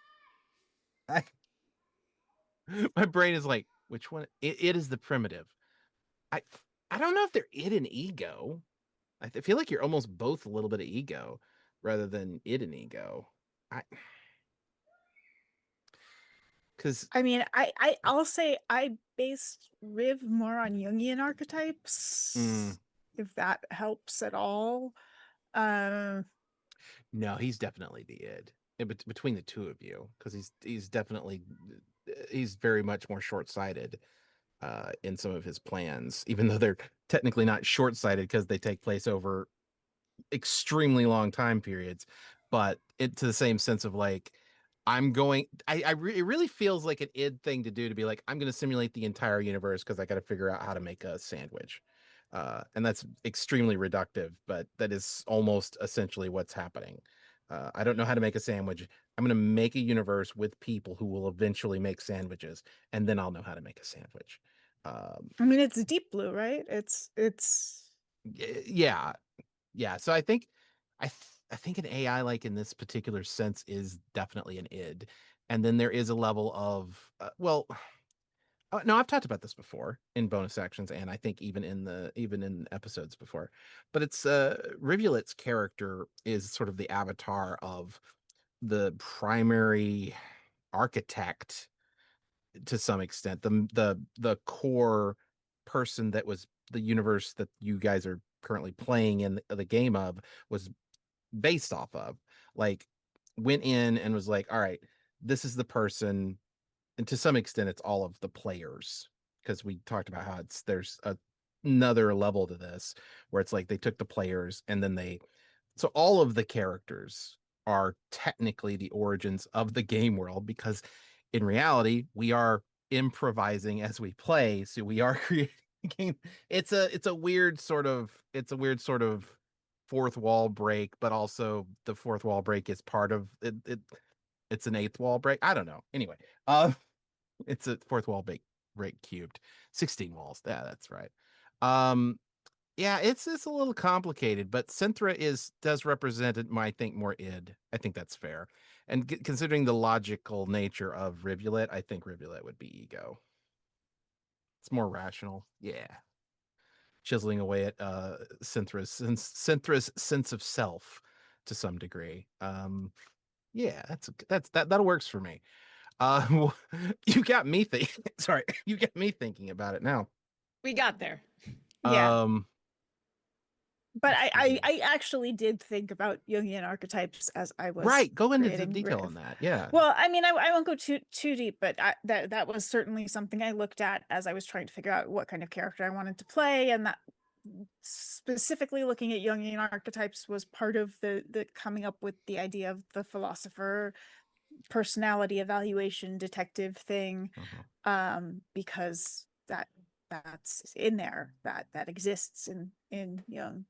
My brain is like, which one? It is the primitive. I don't know if they're id and ego. I feel like you're almost both a little bit of ego rather than id and ego. Because I mean, I'll say I based Riv more on Jungian archetypes, if that helps at all. no, he's definitely the id between the two of you, because he's definitely he's very much more short-sighted in some of his plans, even though they're technically not short-sighted because they take place over extremely long time periods, but it to the same sense of like it really feels like an id thing to do, to be like, I'm going to simulate the entire universe because I got to figure out how to make a sandwich. And that's extremely reductive, but that is almost essentially what's happening. I don't know how to make a sandwich. I'm going to make a universe with people who will eventually make sandwiches, and then I'll know how to make a sandwich. I mean, it's Deep Blue, right? It's Yeah. So I think an AI, like in this particular sense, is definitely an id. And then there is a level of no, I've talked about this before in bonus actions, and I think even in episodes before. But it's Rivulet's character is sort of the avatar of the primary architect to some extent, the core person that was the universe that you guys are currently playing in the game of was based off of. Like, went in and was like, all right, this is the person. And to some extent it's all of the players, because we talked about how there's another level to this where it's like they took the players and then so all of the characters are technically the origins of the game world, because in reality we are improvising as we play, so we are creating a game. It's a weird sort of fourth wall break, but also the fourth wall break is part of it. It's an eighth wall break. I don't know. Anyway, it's a fourth wall break cubed. 16 walls. Yeah, that's right. Yeah, it's a little complicated, but Synthra does represent it, I think, more id. I think that's fair. And considering the logical nature of Rivulet, I think Rivulet would be ego. It's more rational. Yeah. Chiseling away at Synthra's sense of self to some degree. Yeah, that works for me. You got me thinking. Sorry, you got me thinking about it now. We got there. yeah. Um, But let's I see. I actually did think about Jungian archetypes as I was Right, go into the creating detail Riv. on that. Yeah. Well, I mean, I won't go too deep, but that was certainly something I looked at as I was trying to figure out what kind of character I wanted to play, and that specifically looking at Jungian archetypes was part of the coming up with the idea of the philosopher personality evaluation detective thing, because that's in there, that exists in Jung.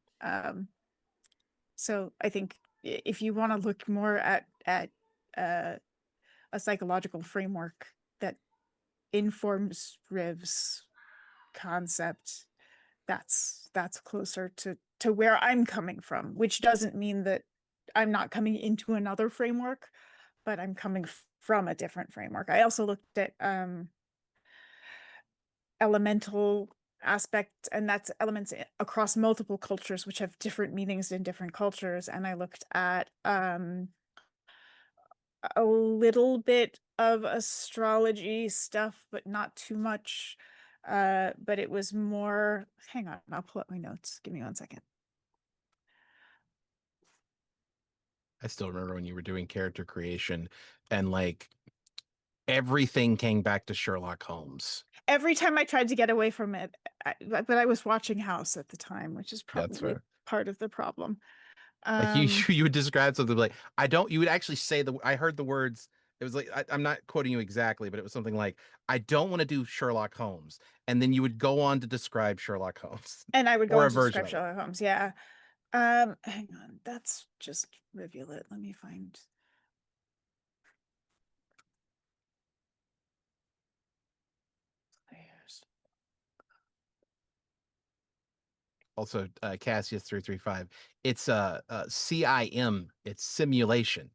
So I think if you want to look more at a psychological framework that informs Riv's concept, that's closer to where I'm coming from, which doesn't mean that I'm not coming into another framework, but I'm coming from a different framework. I also looked at elemental aspects, and that's elements across multiple cultures which have different meanings in different cultures. And I looked at a little bit of astrology stuff, but not too much. But it was more, hang on, I'll pull up my notes. Give me 1 second. I still remember when you were doing character creation and like everything came back to Sherlock Holmes. Every time I tried to get away from it, but I was watching House at the time, which is That's probably fair. part of the problem. Like you would describe something like, you would actually say I heard the words. It was like, I'm not quoting you exactly, but it was something like, I don't want to do Sherlock Holmes. And then you would go on to describe Sherlock Holmes. And I would go Or on a to version describe of it. Sherlock Holmes. Yeah. Hang on. That's just Rivulet. Let me find. Players. Also, Cassius 335. It's CIM. It's simulation.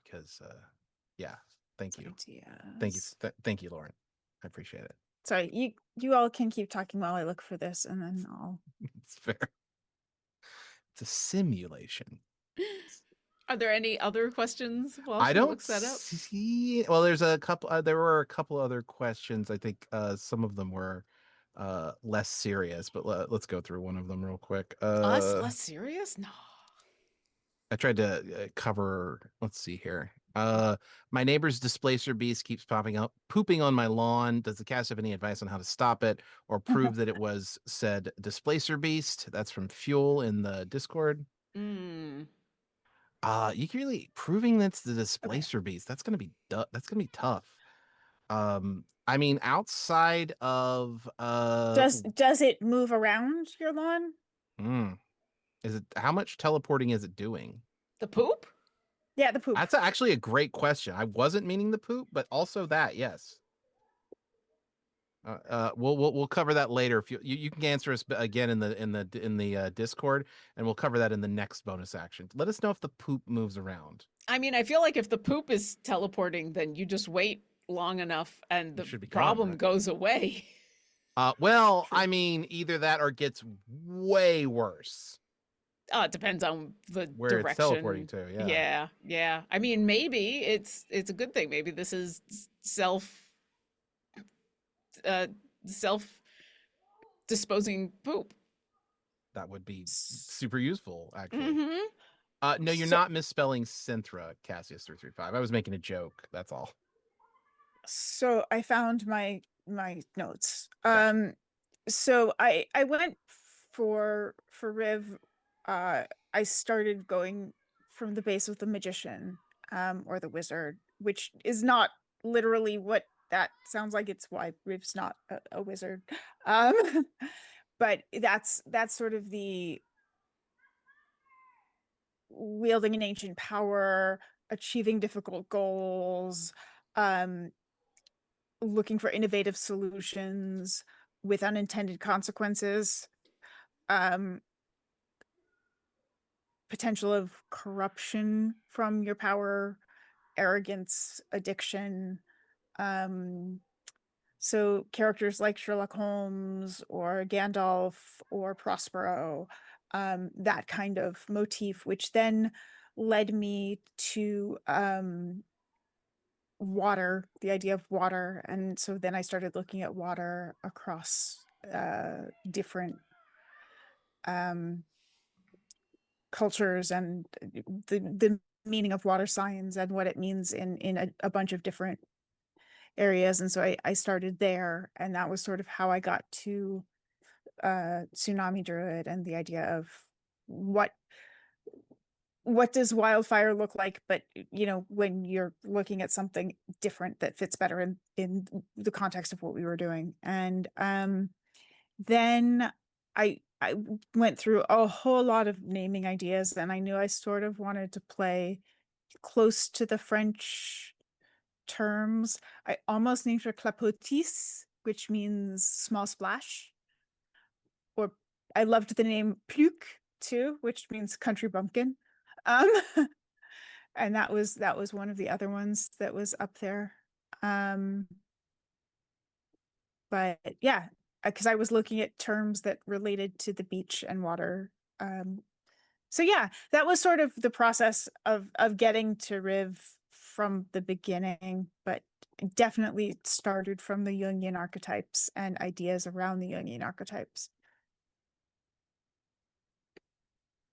Because yeah, thank you. Thank you, Lauren. I appreciate it. Sorry, you all can keep talking while I look for this, and then I'll. It's fair. It's a simulation. Are there any other questions while I she don't looks that up? see. Well, there's a couple. There were a couple other questions. I think some of them were less serious, but let's go through one of them real quick. Us less serious? No. I tried to cover. Let's see here. My neighbor's displacer beast keeps popping up, pooping on my lawn. Does the cast have any advice on how to stop it or prove that it was said displacer beast? That's from Fuel in the Discord. Mm. You can really proving that's the displacer beast. That's gonna be that's gonna be tough. I mean, outside of Does it move around your lawn? hmm, is it how much teleporting is it doing? The poop? Yeah, the poop. That's actually a great question. I wasn't meaning the poop, but also that, yes. We'll cover that later. If you can answer us again in the Discord, and we'll cover that in the next bonus action. Let us know if the poop moves around. I mean, I feel like if the poop is teleporting, then you just wait long enough and It the should be gone, problem right? goes away. Well, True. I mean, either that or gets way worse It depends on the where direction. it's teleporting to. Yeah. Yeah. I mean, maybe it's a good thing. Maybe this is uh self disposing poop. That would be super useful, actually. Mm-hmm. No, you're So- not misspelling Synthra, Cassius335. I was making a joke. That's all. So I found my notes. Gotcha. So I went for Riv. I started going from the base of the magician, or the wizard, which is not literally what that sounds like. It's why Riv's not a wizard. Um, but that's sort of the wielding an ancient power, achieving difficult goals, um, looking for innovative solutions with unintended consequences, um, potential of corruption from your power, arrogance, addiction. So characters like Sherlock Holmes or Gandalf or Prospero, that kind of motif, which then led me to water, the idea of water. And so then I started looking at water across different cultures, and the meaning of water signs and what it means in a bunch of different areas. And so I started there, and that was sort of how I got to Tsunami Druid and the idea of what does wildfire look like, but when you're looking at something different that fits better in the context of what we were doing. And then I went through a whole lot of naming ideas, and I knew I sort of wanted to play close to the French terms. I almost named her Clapotis, which means small splash. Or I loved the name Pluke too, which means country bumpkin. Um, and that was one of the other ones that was up there. But yeah, because I was looking at terms that related to the beach and water. So yeah, that was sort of the process of getting to Riv from the beginning, but definitely started from the Jungian archetypes and ideas around the Jungian archetypes.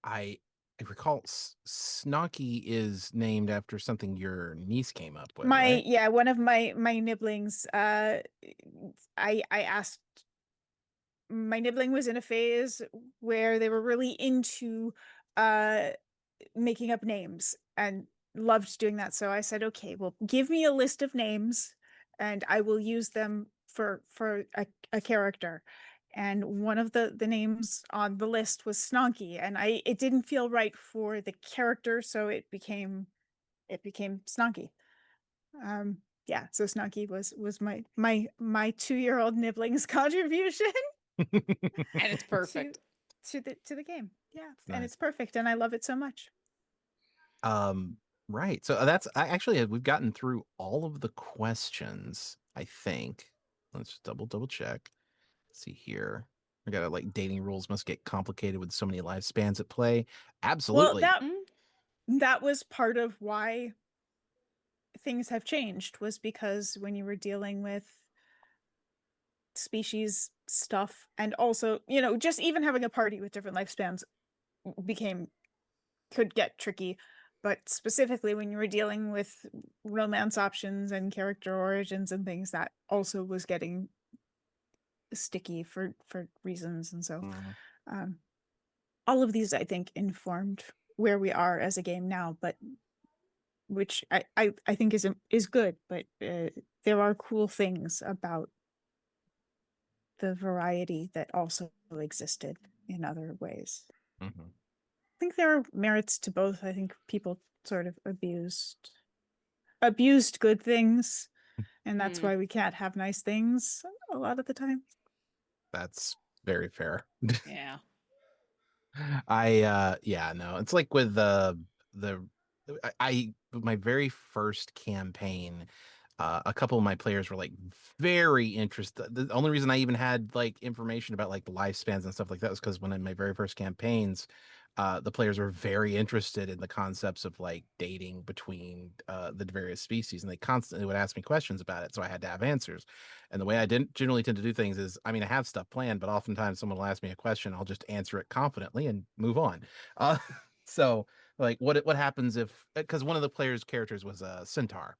I recall Snarky is named after something your niece came up with, right? Yeah, one of my nibblings. I asked. My nibbling was in a phase where they were really into making up names and loved doing that. So I said, okay, well, give me a list of names and I will use them for a character. And one of the names on the list was Snonky, and it didn't feel right for the character, so it became Snonky. Yeah, so Snonky was my 2-year-old nibblings contribution And it's perfect. to the game. Yeah, and Nice. it's perfect, and I love it so much. Right. So that's actually we've gotten through all of the questions, I think. Let's just double check. Let's see here. We got like dating rules must get complicated with so many lifespans at play. Absolutely. Well, Mm. that was part of why things have changed, was because when you were dealing with species stuff, and also, just even having a party with different lifespans could get tricky. but specifically when you were dealing with romance options and character origins and things, that also was getting sticky for reasons. And so Mhm. all of these, I think, informed where we are as a game now, but which I think is good, but there are cool things about the variety that also existed in other ways. Mhm. I think there are merits to both. I think people sort of abused good things, and that's Mm. why we can't have nice things a lot of the time. That's very fair. Yeah. Yeah, no, it's like with the my very first campaign, a couple of my players were like very interested. The only reason I even had like information about like the lifespans and stuff like that was because when in my very first campaigns, the players were very interested in the concepts of like dating between the various species, and they constantly would ask me questions about it, so I had to have answers. And the way I didn't generally tend to do things is, I mean, I have stuff planned, but oftentimes someone will ask me a question, I'll just answer it confidently and move on. Uh, so like what happens if, because one of the players' characters was a centaur.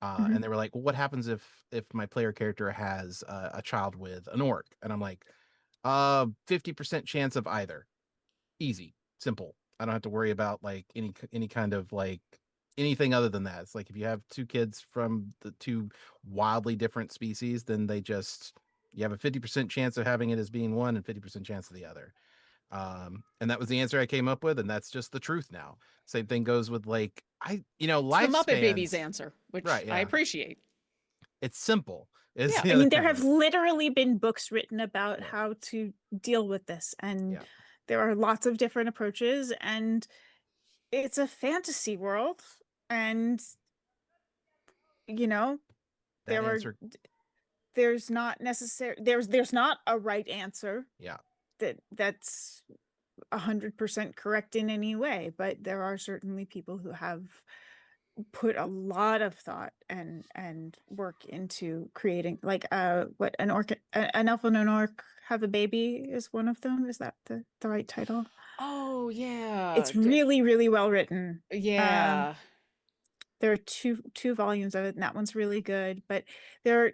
Mhm. And they were like, well, what happens if my player character has a child with an orc? And I'm like, 50% chance of either. Easy, simple. I don't have to worry about like any kind of like anything other than that. It's like if you have two kids from the two wildly different species, then you have a 50% chance of having it as being one and 50% chance of the other. And that was the answer I came up with, and that's just the truth now. Same thing goes with like It's the Muppet Babies lifespans. answer, which Right, I yeah. appreciate. It's simple. Is Yeah. the I other mean, there thing of have it. literally been books written about Yeah. how to deal with this, and Yeah. there are lots of different approaches, and it's a fantasy world, and you know, That there are answer. there's not necessary there's not a right answer Yeah. that's 100% correct in any way, but there are certainly people who have put a lot of thought and work into creating, like what an elf and an orc have a baby is one of them. Is that the right title? Oh yeah. It's really, really well written. Yeah. There are two volumes of it, and that one's really good. But there,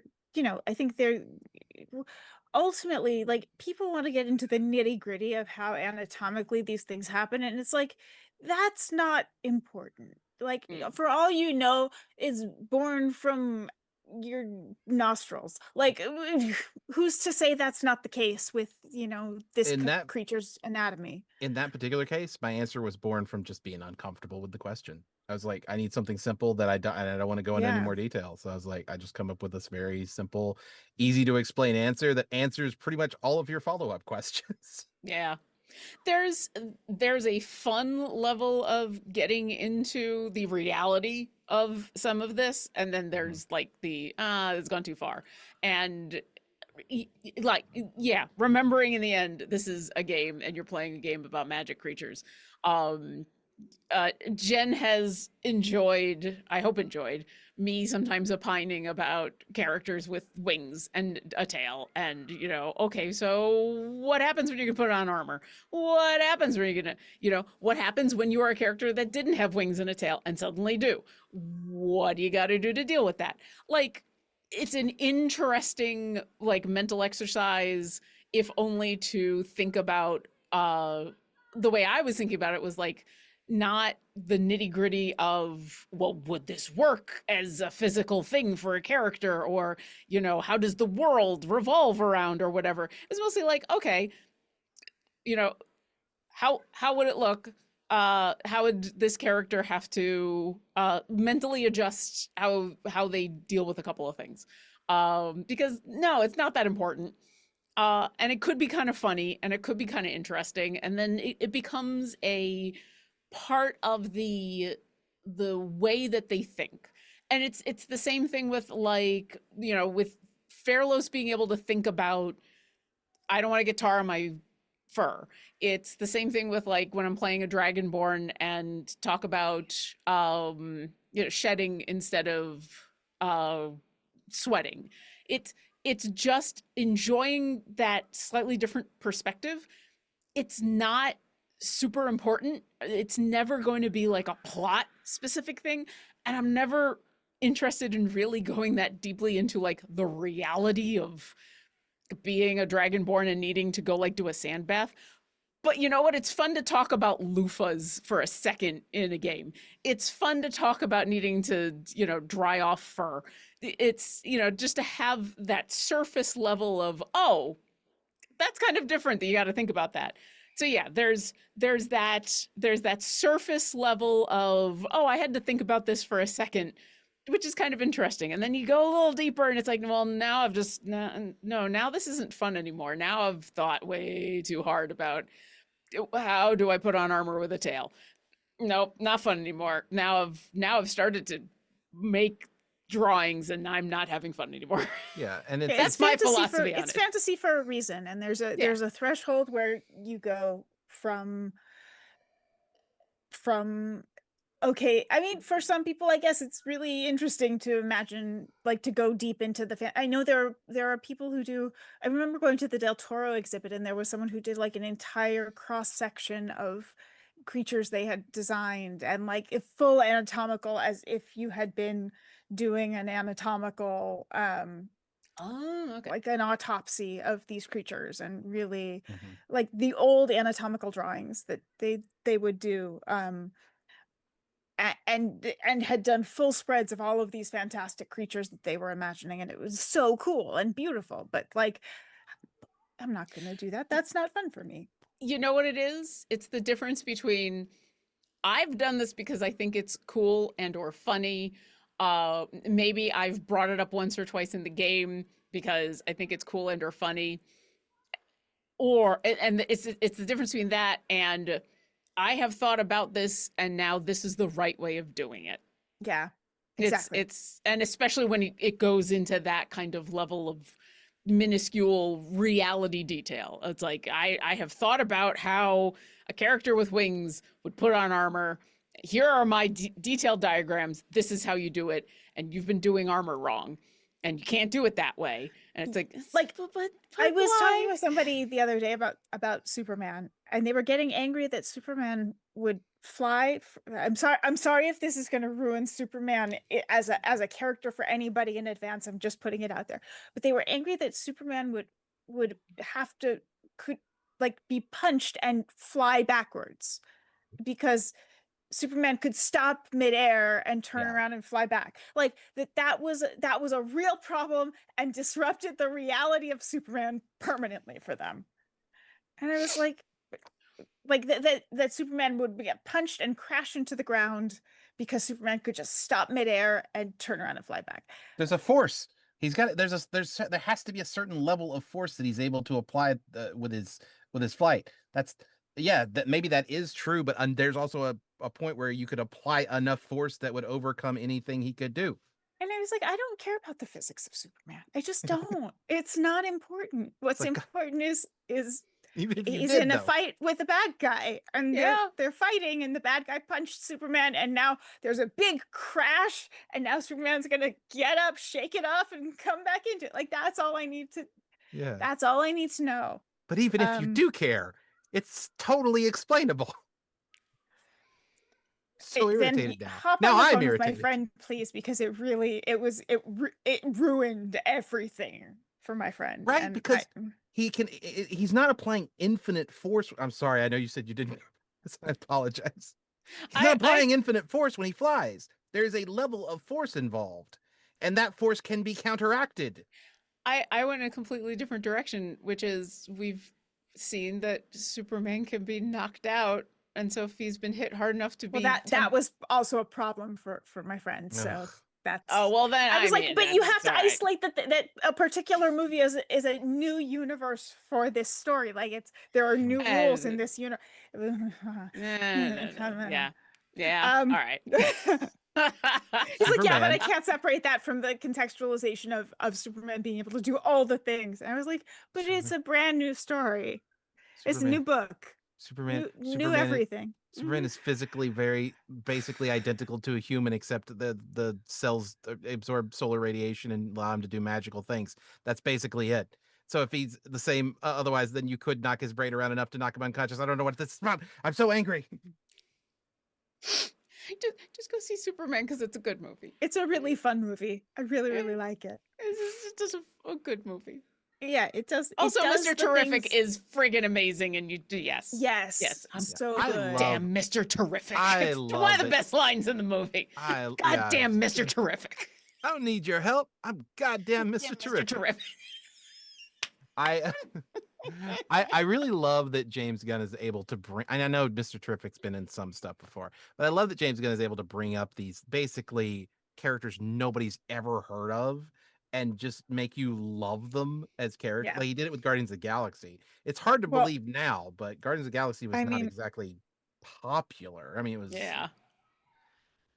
I think they're ultimately, like, people want to get into the nitty-gritty of how anatomically these things happen, and it's like, that's not important. Like, Mm. for all you know, is born from your nostrils. Like, who's to say that's not the case with, this In that creature's anatomy? in that particular case, my answer was born from just being uncomfortable with the question. I was like, I need something simple that I don't want to go into any Yeah. more detail. So I was like, I just come up with this very simple, easy to explain answer that answers pretty much all of your follow-up questions. Yeah. There's a fun level of getting into the reality of some of this, and then there's like the it's gone too far. And like, yeah, remembering in the end this is a game and you're playing a game about magic creatures. um Jen has enjoyed, I hope enjoyed, me sometimes opining about characters with wings and a tail. And, okay, so what happens when you can put on armor? What happens when you're gonna, what happens when you are a character that didn't have wings and a tail and suddenly do? What do you got to do to deal with that? Like, it's an interesting, like, mental exercise, if only to think about. The way I was thinking about it was like, not the nitty gritty of, well, would this work as a physical thing for a character? Or, how does the world revolve around or whatever? It's mostly like, okay, you know, how would it look? How would this character have to mentally adjust how they deal with a couple of things? Because no, it's not that important. And it could be kind of funny and it could be kind of interesting. And then it becomes a part of the way that they think. And it's the same thing with, like, with Fairlos being able to think about, I don't want to get tar on my fur. It's the same thing with, like, when I'm playing a dragonborn and talk about shedding instead of sweating. It's just enjoying that slightly different perspective. It's not super important. It's never going to be like a plot specific thing. And I'm never interested in really going that deeply into like the reality of being a dragonborn and needing to go like do a sand bath. But you know what? It's fun to talk about loofahs for a second in a game. It's fun to talk about needing to, dry off fur. It's, just to have that surface level of, oh, that's kind of different that you got to think about that. So yeah, there's that surface level of, oh, I had to think about this for a second, which is kind of interesting. And then you go a little deeper and it's like, well, now I've just no, now this isn't fun anymore. Now I've thought way too hard about how do I put on armor with a tail? Nope, not fun anymore. Now I've started to make drawings and I'm not having fun anymore. Yeah, and That's my philosophy on it's it. fantasy for a reason, and there's a threshold where you go from okay. I mean, for some people, I guess it's really interesting to imagine, like, to go deep into the I know there are people who do. I remember going to the Del Toro exhibit, and there was someone who did like an entire cross section of creatures they had designed, and like if full anatomical, as if you had been doing an anatomical Oh, okay. like an autopsy of these creatures, and really Mhm. like the old anatomical drawings that they would do, and had done full spreads of all of these fantastic creatures that they were imagining, and it was so cool and beautiful. But like, I'm not gonna do that. That's not fun for me. You know what it is? It's the difference between I've done this because I think it's cool and or funny. Maybe I've brought it up once or twice in the game because I think it's cool and or funny. Or and it's the difference between that and I have thought about this and now this is the right way of doing it. Yeah, exactly. It's and especially when it goes into that kind of level of minuscule reality detail. It's like I have thought about how a character with wings would put on armor. Here are my detailed diagrams. This is how you do it, and you've been doing armor wrong, and you can't do it that way. And it's like, but I was why? talking with somebody the other day about Superman, and they were getting angry that Superman would fly. I'm sorry if this is going to ruin Superman as a character for anybody in advance. I'm just putting it out there. But they were angry that Superman would have to could like be punched and fly backwards, because Superman could stop midair and turn around and fly back. Like that was a real problem and disrupted the reality of Superman permanently for them. And I was like that Superman would get punched and crash into the ground because Superman could just stop midair and turn around and fly back. There's a force. He's got there has to be a certain level of force that he's able to apply with his flight. That's that maybe that is true, but there's also a point where you could apply enough force that would overcome anything he could do. And I was like, I don't care about the physics of Superman. I just don't. It's not important. What's like, important is even if you he's did, in a though. fight with a bad guy, and they're fighting, and the bad guy punched Superman, and now there's a big crash, and now Superman's gonna get up, shake it off, and come back into it. Like that's all I need to. Yeah. That's all I need to know. But even if you do care, it's totally explainable. So irritated now. Hop Now on the I'm phone with irritated. my friend, please, because it ruined everything for my friend. Right, and because he's not applying infinite force. I'm sorry, I know you said you didn't. I apologize. He's not applying infinite force when he flies. There's a level of force involved, and that force can be counteracted. I went in a completely different direction, which is we've seen that Superman can be knocked out, and so if he's been hit hard enough to be that was also a problem for my friend. So Ugh. that's well then I was like, mean, but you have to right. isolate that a particular movie is a new universe for this story. Like there are new rules in this universe. Yeah. All right. He's like, yeah, but I can't separate that from the contextualization of Superman being able to do all the things. And I was like, but it's a brand new story. It's a new book. Superman new everything. Superman is physically basically identical to a human, except the cells absorb solar radiation and allow him to do magical things. That's basically it. So if he's the same, otherwise, then you could knock his brain around enough to knock him unconscious. I don't know what this is about. I'm so angry. Just go see Superman because it's a good movie. It's a really fun movie. I really, really like it. It's just a good movie. Yeah, it does. Also, it does Mr. the Terrific things- is friggin' amazing, and yes. Yes. Yes, I'm so I good. love- Damn, Mr. Terrific. I It's one love of the it. best lines in the movie. Yeah. Goddamn, Mr. Terrific. I don't need your help. I'm goddamn Mr. Damn, Terrific. Mr. Terrific. I I really love that James Gunn is able to bring, and I know Mr. Terrific's been in some stuff before, but I love that James Gunn is able to bring up these basically characters nobody's ever heard of and just make you love them as characters. Yeah. Like he did it with Guardians of the Galaxy. It's hard to Well, believe now, but Guardians of the Galaxy was I not mean- exactly popular. I mean, it was Yeah.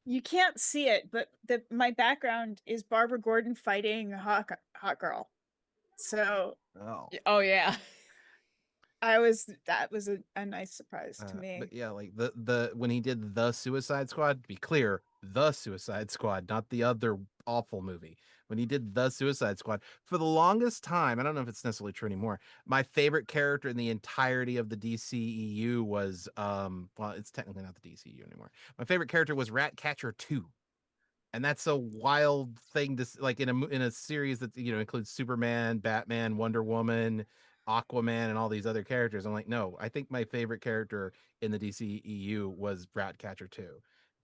You can't see it, but my background is Barbara Gordon fighting Hot Girl. So oh. Oh, yeah. that was a nice surprise to me. But yeah, like the when he did the Suicide Squad, to be clear, the Suicide Squad, not the other awful movie. When he did the Suicide Squad, for the longest time, I don't know if it's necessarily true anymore. My favorite character in the entirety of the DCEU was well, it's technically not the DCEU anymore. My favorite character was Ratcatcher 2. And that's a wild thing to like in a series that includes Superman, Batman, Wonder Woman, Aquaman, and all these other characters. I'm like, no, I think my favorite character in the DCEU was Ratcatcher 2.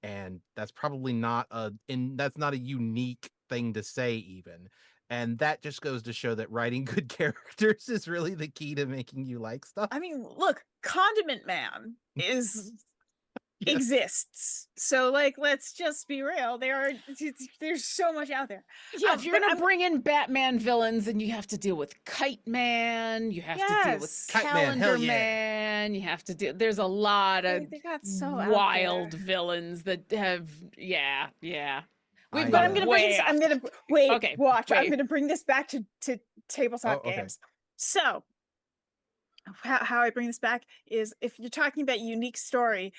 And that's probably that's not a unique thing to say even. And that just goes to show that writing good characters is really the key to making you like stuff. I mean, look, Condiment Man is Yes. exists. So like, let's just be real. There's so much out there. Yeah, if you're but gonna I'm- bring in Batman villains, then you have to deal with Kite Man. You have to deal with Yes. Kite Man, Calendar hell yeah. Man. You have to deal. There's a lot of They got so out wild there. villains that have. Yeah. We've I But gone I'm gonna way bring this. off I'm gonna wait. Okay, Watch. I'm wait. gonna bring this back to tabletop Oh, okay. games. So, how I bring this back is if you're talking about unique story,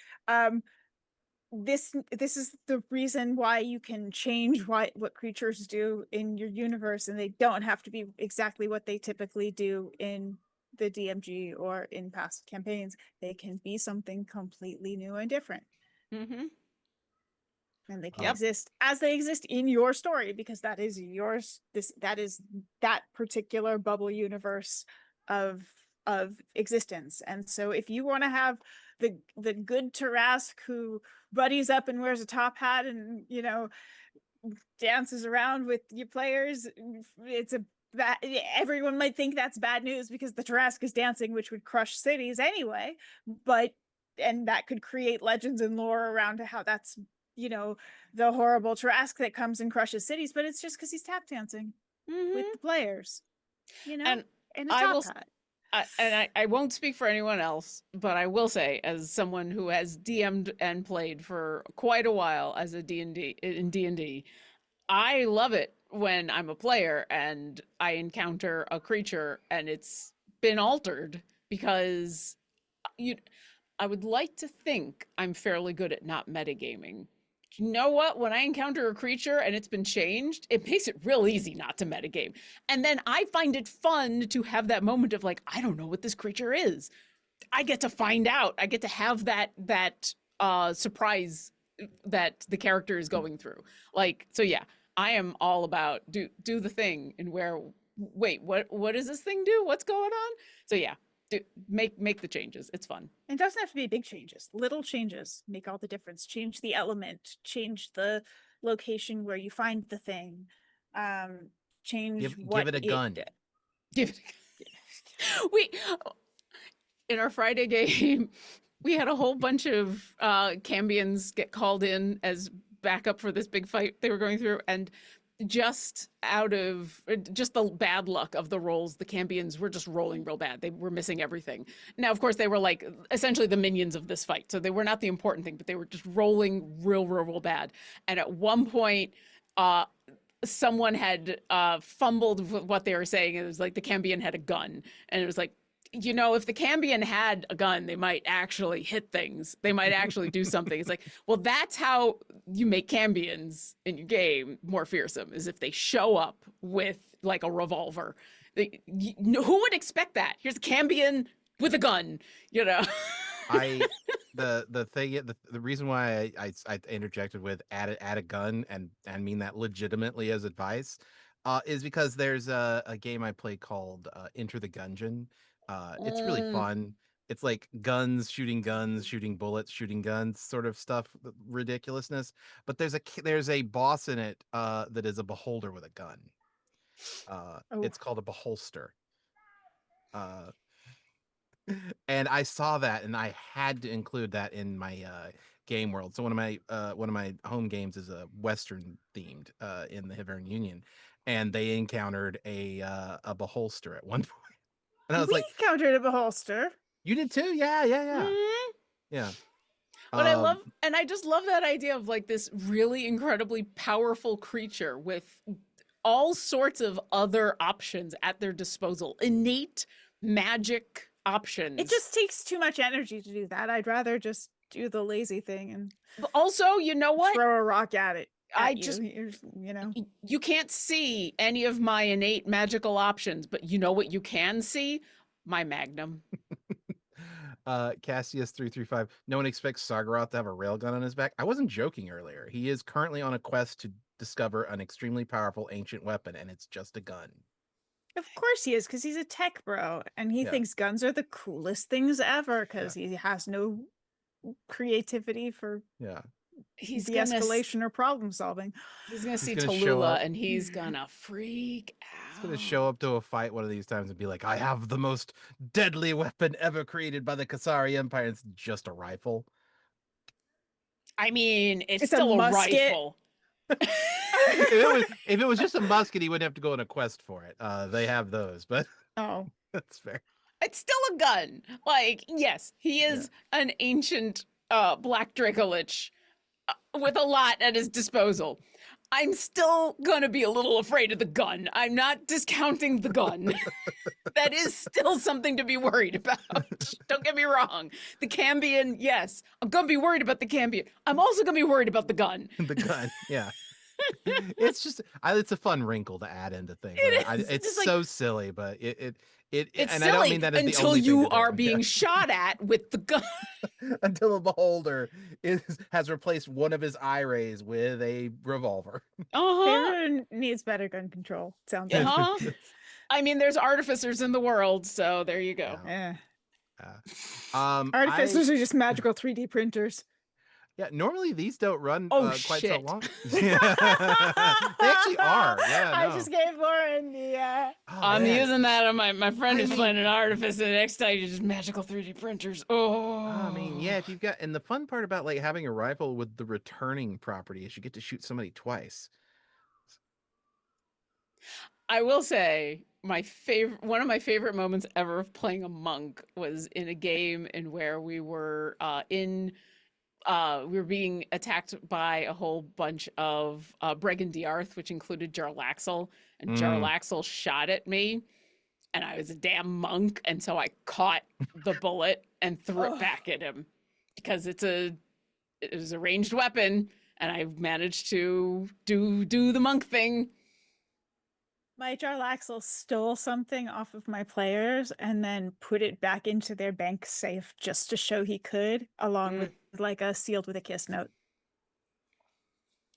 this is the reason why you can change what creatures do in your universe, and they don't have to be exactly what they typically do in the DMG or in past campaigns. They can be something completely new and different. Mm-hmm. And they can Yep. exist as they exist in your story because that is yours. That is that particular bubble universe of existence. And so if you want to have the good Tarask who buddies up and wears a top hat and dances around with your players, it's a bad, everyone might think that's bad news because the Tarask is dancing, which would crush cities anyway. And that could create legends and lore around how that's the horrible Tarask that comes and crushes cities, but it's just because he's tap dancing with the players, And in a I top will hat. I won't speak for anyone else, but I will say, as someone who has DM'd and played for quite a while as a D&D, I love it when I'm a player and I encounter a creature and it's been altered because I would like to think I'm fairly good at not metagaming. You know what? When I encounter a creature and it's been changed, it makes it real easy not to metagame. And then I find it fun to have that moment of like, I don't know what this creature is. I get to find out. I get to have that surprise that the character is going through. Like, so yeah, I am all about do the thing and wait, what does this thing do? What's going on? So yeah, make the changes. It's fun. It doesn't have to be big changes. Little changes make all the difference. Change the element, change the location where you find the thing, change Give it a gun. Give it we in our Friday game, we had a whole bunch of Cambions get called in as backup for this big fight they were going through, and just out of just the bad luck of the rolls, the Cambions were just rolling real bad. They were missing everything. Now, of course, they were like essentially the minions of this fight, so they were not the important thing, but they were just rolling real bad. And at one point, someone had fumbled with what they were saying. It was like the Cambion had a gun, and it was like, if the Cambion had a gun, they might actually hit things. They might actually do something. It's like, well, that's how you make Cambions in your game more fearsome, is if they show up with like a revolver. Who would expect that? Here's a Cambion with a gun, you know. The thing the reason why I interjected with add a gun and mean that legitimately as advice is because there's a game I play called Enter the Gungeon. It's really fun. It's like guns, shooting bullets, shooting guns, sort of stuff, ridiculousness. But there's a boss in it that is a beholder with a gun. It's called a beholster. And I saw that and I had to include that in my game world. So one of my home games is a Western themed in the Hivern Union, and they encountered a beholster at one point. And I was We like, encountered a beholster. you did too? Yeah. Mhm. Yeah. But I just love that idea of like this really incredibly powerful creature with all sorts of other options at their disposal, innate magic options. It just takes too much energy to do that. I'd rather just do the lazy thing and But also, you know what? throw a rock at it. You can't see any of my innate magical options, but you know what you can see? My magnum. Cassius 335. No one expects Sargaroth to have a railgun on his back. I wasn't joking earlier. He is currently on a quest to discover an extremely powerful ancient weapon, and it's just a gun. Of course he is, because he's a tech bro, and he thinks guns are the coolest things ever, because he has no creativity for He's de-escalation or problem solving. He's gonna see gonna show Tallulah up. and he's gonna freak out. He's gonna show up to a fight one of these times and be like, I have the most deadly weapon ever created by the Kasari Empire. It's just a rifle. I mean, it's a still a musket. rifle. If it was just a musket, he wouldn't have to go on a quest for it. They have those, but that's fair. It's still a gun. Like, yes, he is an ancient Black Dracolich with a lot at his disposal. I'm still gonna be a little afraid of the gun. I'm not discounting the gun. That is still something to be worried about. Don't get me wrong. The Cambion, yes, I'm gonna be worried about the Cambion. I'm also gonna be worried about the gun. The gun, yeah. It's just it's a fun wrinkle to add into things. It's so silly, but it's and silly I don't mean that as the until only thing you to do. are being shot at with the gun. Until a beholder has replaced one of his eye rays with a revolver. Favorite needs better gun control. Sounds like. I mean, there's artificers in the world, so there you go. Artificers are just magical 3D printers. Yeah, normally these don't run quite so long. They actually are. Yeah, I just gave Lauren the. I'm using that on my friend who's playing an artificer. The next time you just magical 3D printers. I mean, yeah, if you've got, and the fun part about like having a rifle with the returning property is you get to shoot somebody twice. I will say one of my favorite moments ever of playing a monk was in a game in where we were we were being attacked by a whole bunch of Bregan Diarth, which included Jarlaxle, and Jarlaxle shot at me, and I was a damn monk, and so I caught the bullet and threw it back at him because it was a ranged weapon, and I managed to do the monk thing. My Jarlaxle stole something off of my players and then put it back into their bank safe just to show he could, along with like a sealed with a kiss note.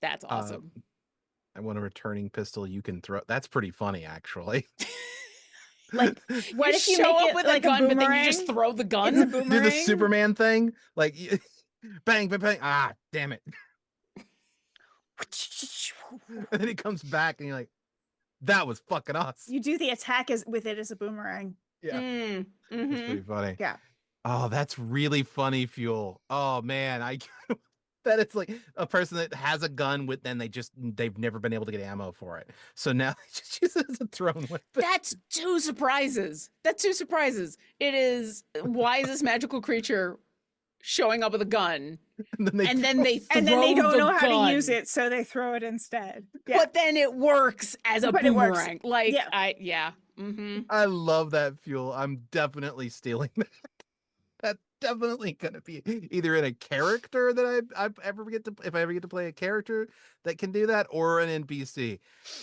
That's awesome. I want a returning pistol you can throw. That's pretty funny, actually. Like, what if you show make up it with like a gun, boomerang? but then you just throw the gun? It's a boomerang. Do the Superman thing, like bang, bang, bang. Ah, damn it! And then he comes back, and you're like, "That was fucking awesome." You do the attack with it as a boomerang. Yeah, that's pretty funny. Yeah. Oh, that's really funny, Fuel. Oh man, that it's like a person that has a gun with, then they've never been able to get ammo for it, so now they just use it as a thrown weapon. That's two surprises. It is, why is this magical creature showing up with a gun? And then they don't know how to use it, so they throw it instead. Yeah. But then it works as a boomerang. Like, I love that, Fuel. I'm definitely stealing that. definitely gonna be either in a character that if I ever get to play a character that can do that, or an NPC.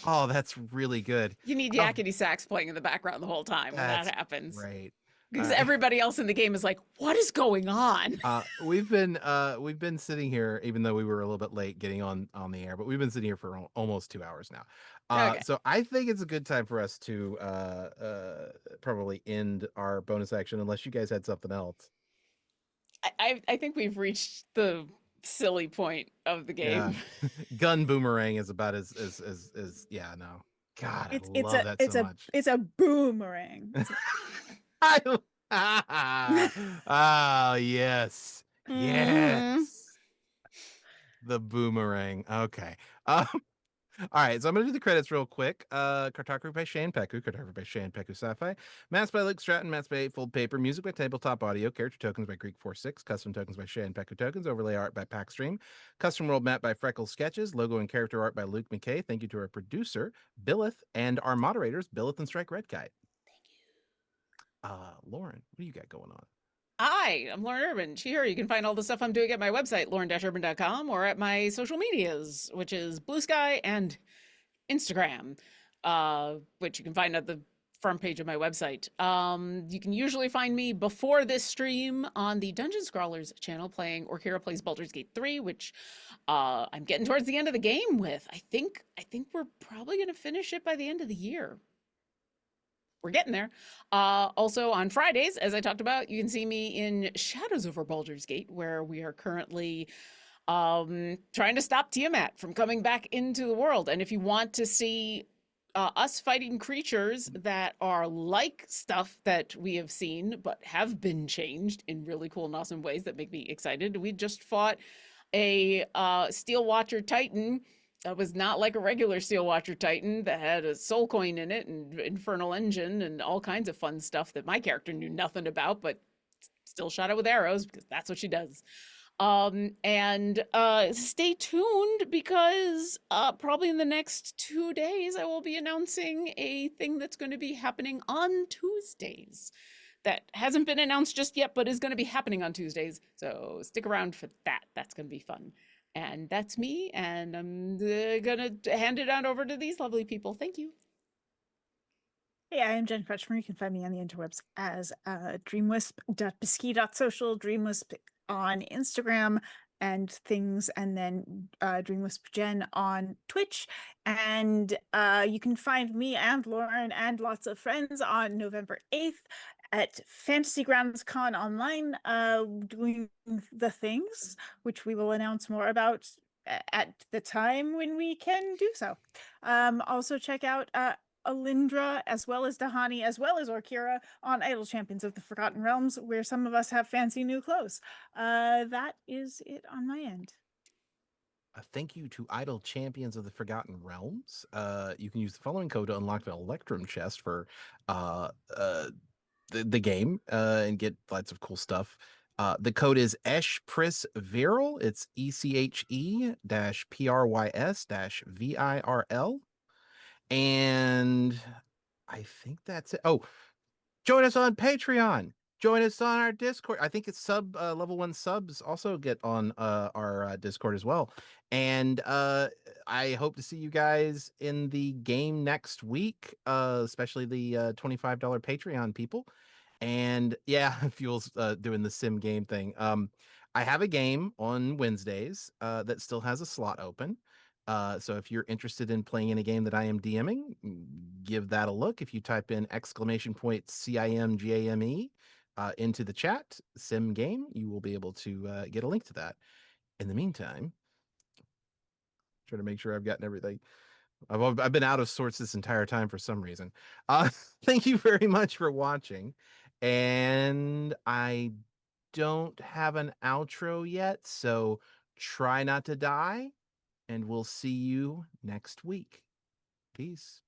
Oh, that's really good. You need Oh, yakety sax playing in the background the whole time when that that's happens. great. Because Alright. everybody else in the game is like, what is going on? We've been sitting here, even though we were a little bit late getting on the air, but we've been sitting here for almost 2 hours now. Okay. So I think it's a good time for us to probably end our bonus action, unless you guys had something else. I think we've reached the silly point of the Yeah. game. Gun boomerang is about as yeah, no. God, I It's love that so much. it's a boomerang. It's Oh, yes. Mhm. Yes. The boomerang. Okay. Um, all right, so I'm gonna do the credits real quick. Cartography by Shane Peku, cartography by Shane Peku Sci-Fi, maps by Luke Stratton, maps by Eightfold Paper, music by Tabletop Audio, character tokens by Greek46, custom tokens by Shane Peku Tokens, overlay art by Packstream, custom world map by Freckle Sketches, logo and character art by Luke McCay. Thank you to our producer, Billith, and our moderators, Billith and Strike Red Kite. Lauren, what do you got going on? Hi, I'm Lauren Urban. Here, you can find all the stuff I'm doing at my website, lauren-urban.com, or at my social medias, which is Blue Sky and Instagram, which you can find at the front page of my website. You can usually find me before this stream on the Dungeon Scrawlers channel playing Orkira Plays Baldur's Gate 3, which I'm getting towards the end of the game with. I think we're probably going to finish it by the end of the year. We're getting there. Also on Fridays, as I talked about, you can see me in Shadows over Baldur's Gate, where we are currently trying to stop Tiamat from coming back into the world. And if you want to see us fighting creatures that are like stuff that we have seen, but have been changed in really cool and awesome ways that make me excited, we just fought a Steel Watcher Titan that was not like a regular Steel Watcher Titan that had a soul coin in it and infernal engine and all kinds of fun stuff that my character knew nothing about, but still shot it with arrows because that's what she does. And stay tuned because probably in the next 2 days I will be announcing a thing that's going to be happening on Tuesdays that hasn't been announced just yet, but is going to be happening on Tuesdays. So stick around for that. That's going to be fun. And that's me. And I'm going to hand it on over to these lovely people. Thank you. Hey, I am Jen Kretschmer. You can find me on the interwebs as dreamwisp.pisky.social, dreamwisp on Instagram and things, and then dreamwisp Jen on Twitch. And you can find me and Lauren and lots of friends on November 8th at Fantasy Grounds Con Online, doing the things, which we will announce more about at the time when we can do so. Also check out Alindra, as well as Dahani, as well as Orkira on Idle Champions of the Forgotten Realms, where some of us have fancy new clothes. That is it on my end. Thank you to Idle Champions of the Forgotten Realms. You can use the following code to unlock the Electrum chest for the game and get lots of cool stuff. The code is EshPrisViral. It's ECHE-PRYS-VIRL. And I think that's it. Oh, join us on Patreon. Join us on our Discord. I think it's level 1 subs also get on our Discord as well. And I hope to see you guys in the game next week, especially the $25 Patreon people. And yeah, Fuel's doing the sim game thing. I have a game on Wednesdays that still has a slot open. So if you're interested in playing in a game that I am DMing, give that a look. If you type in !CIMGAME into the chat, sim game, you will be able to get a link to that. In the meantime, trying to make sure I've gotten everything. I've been out of sorts this entire time for some reason. Thank you very much for watching. And I don't have an outro yet, so try not to die. And we'll see you next week. Peace.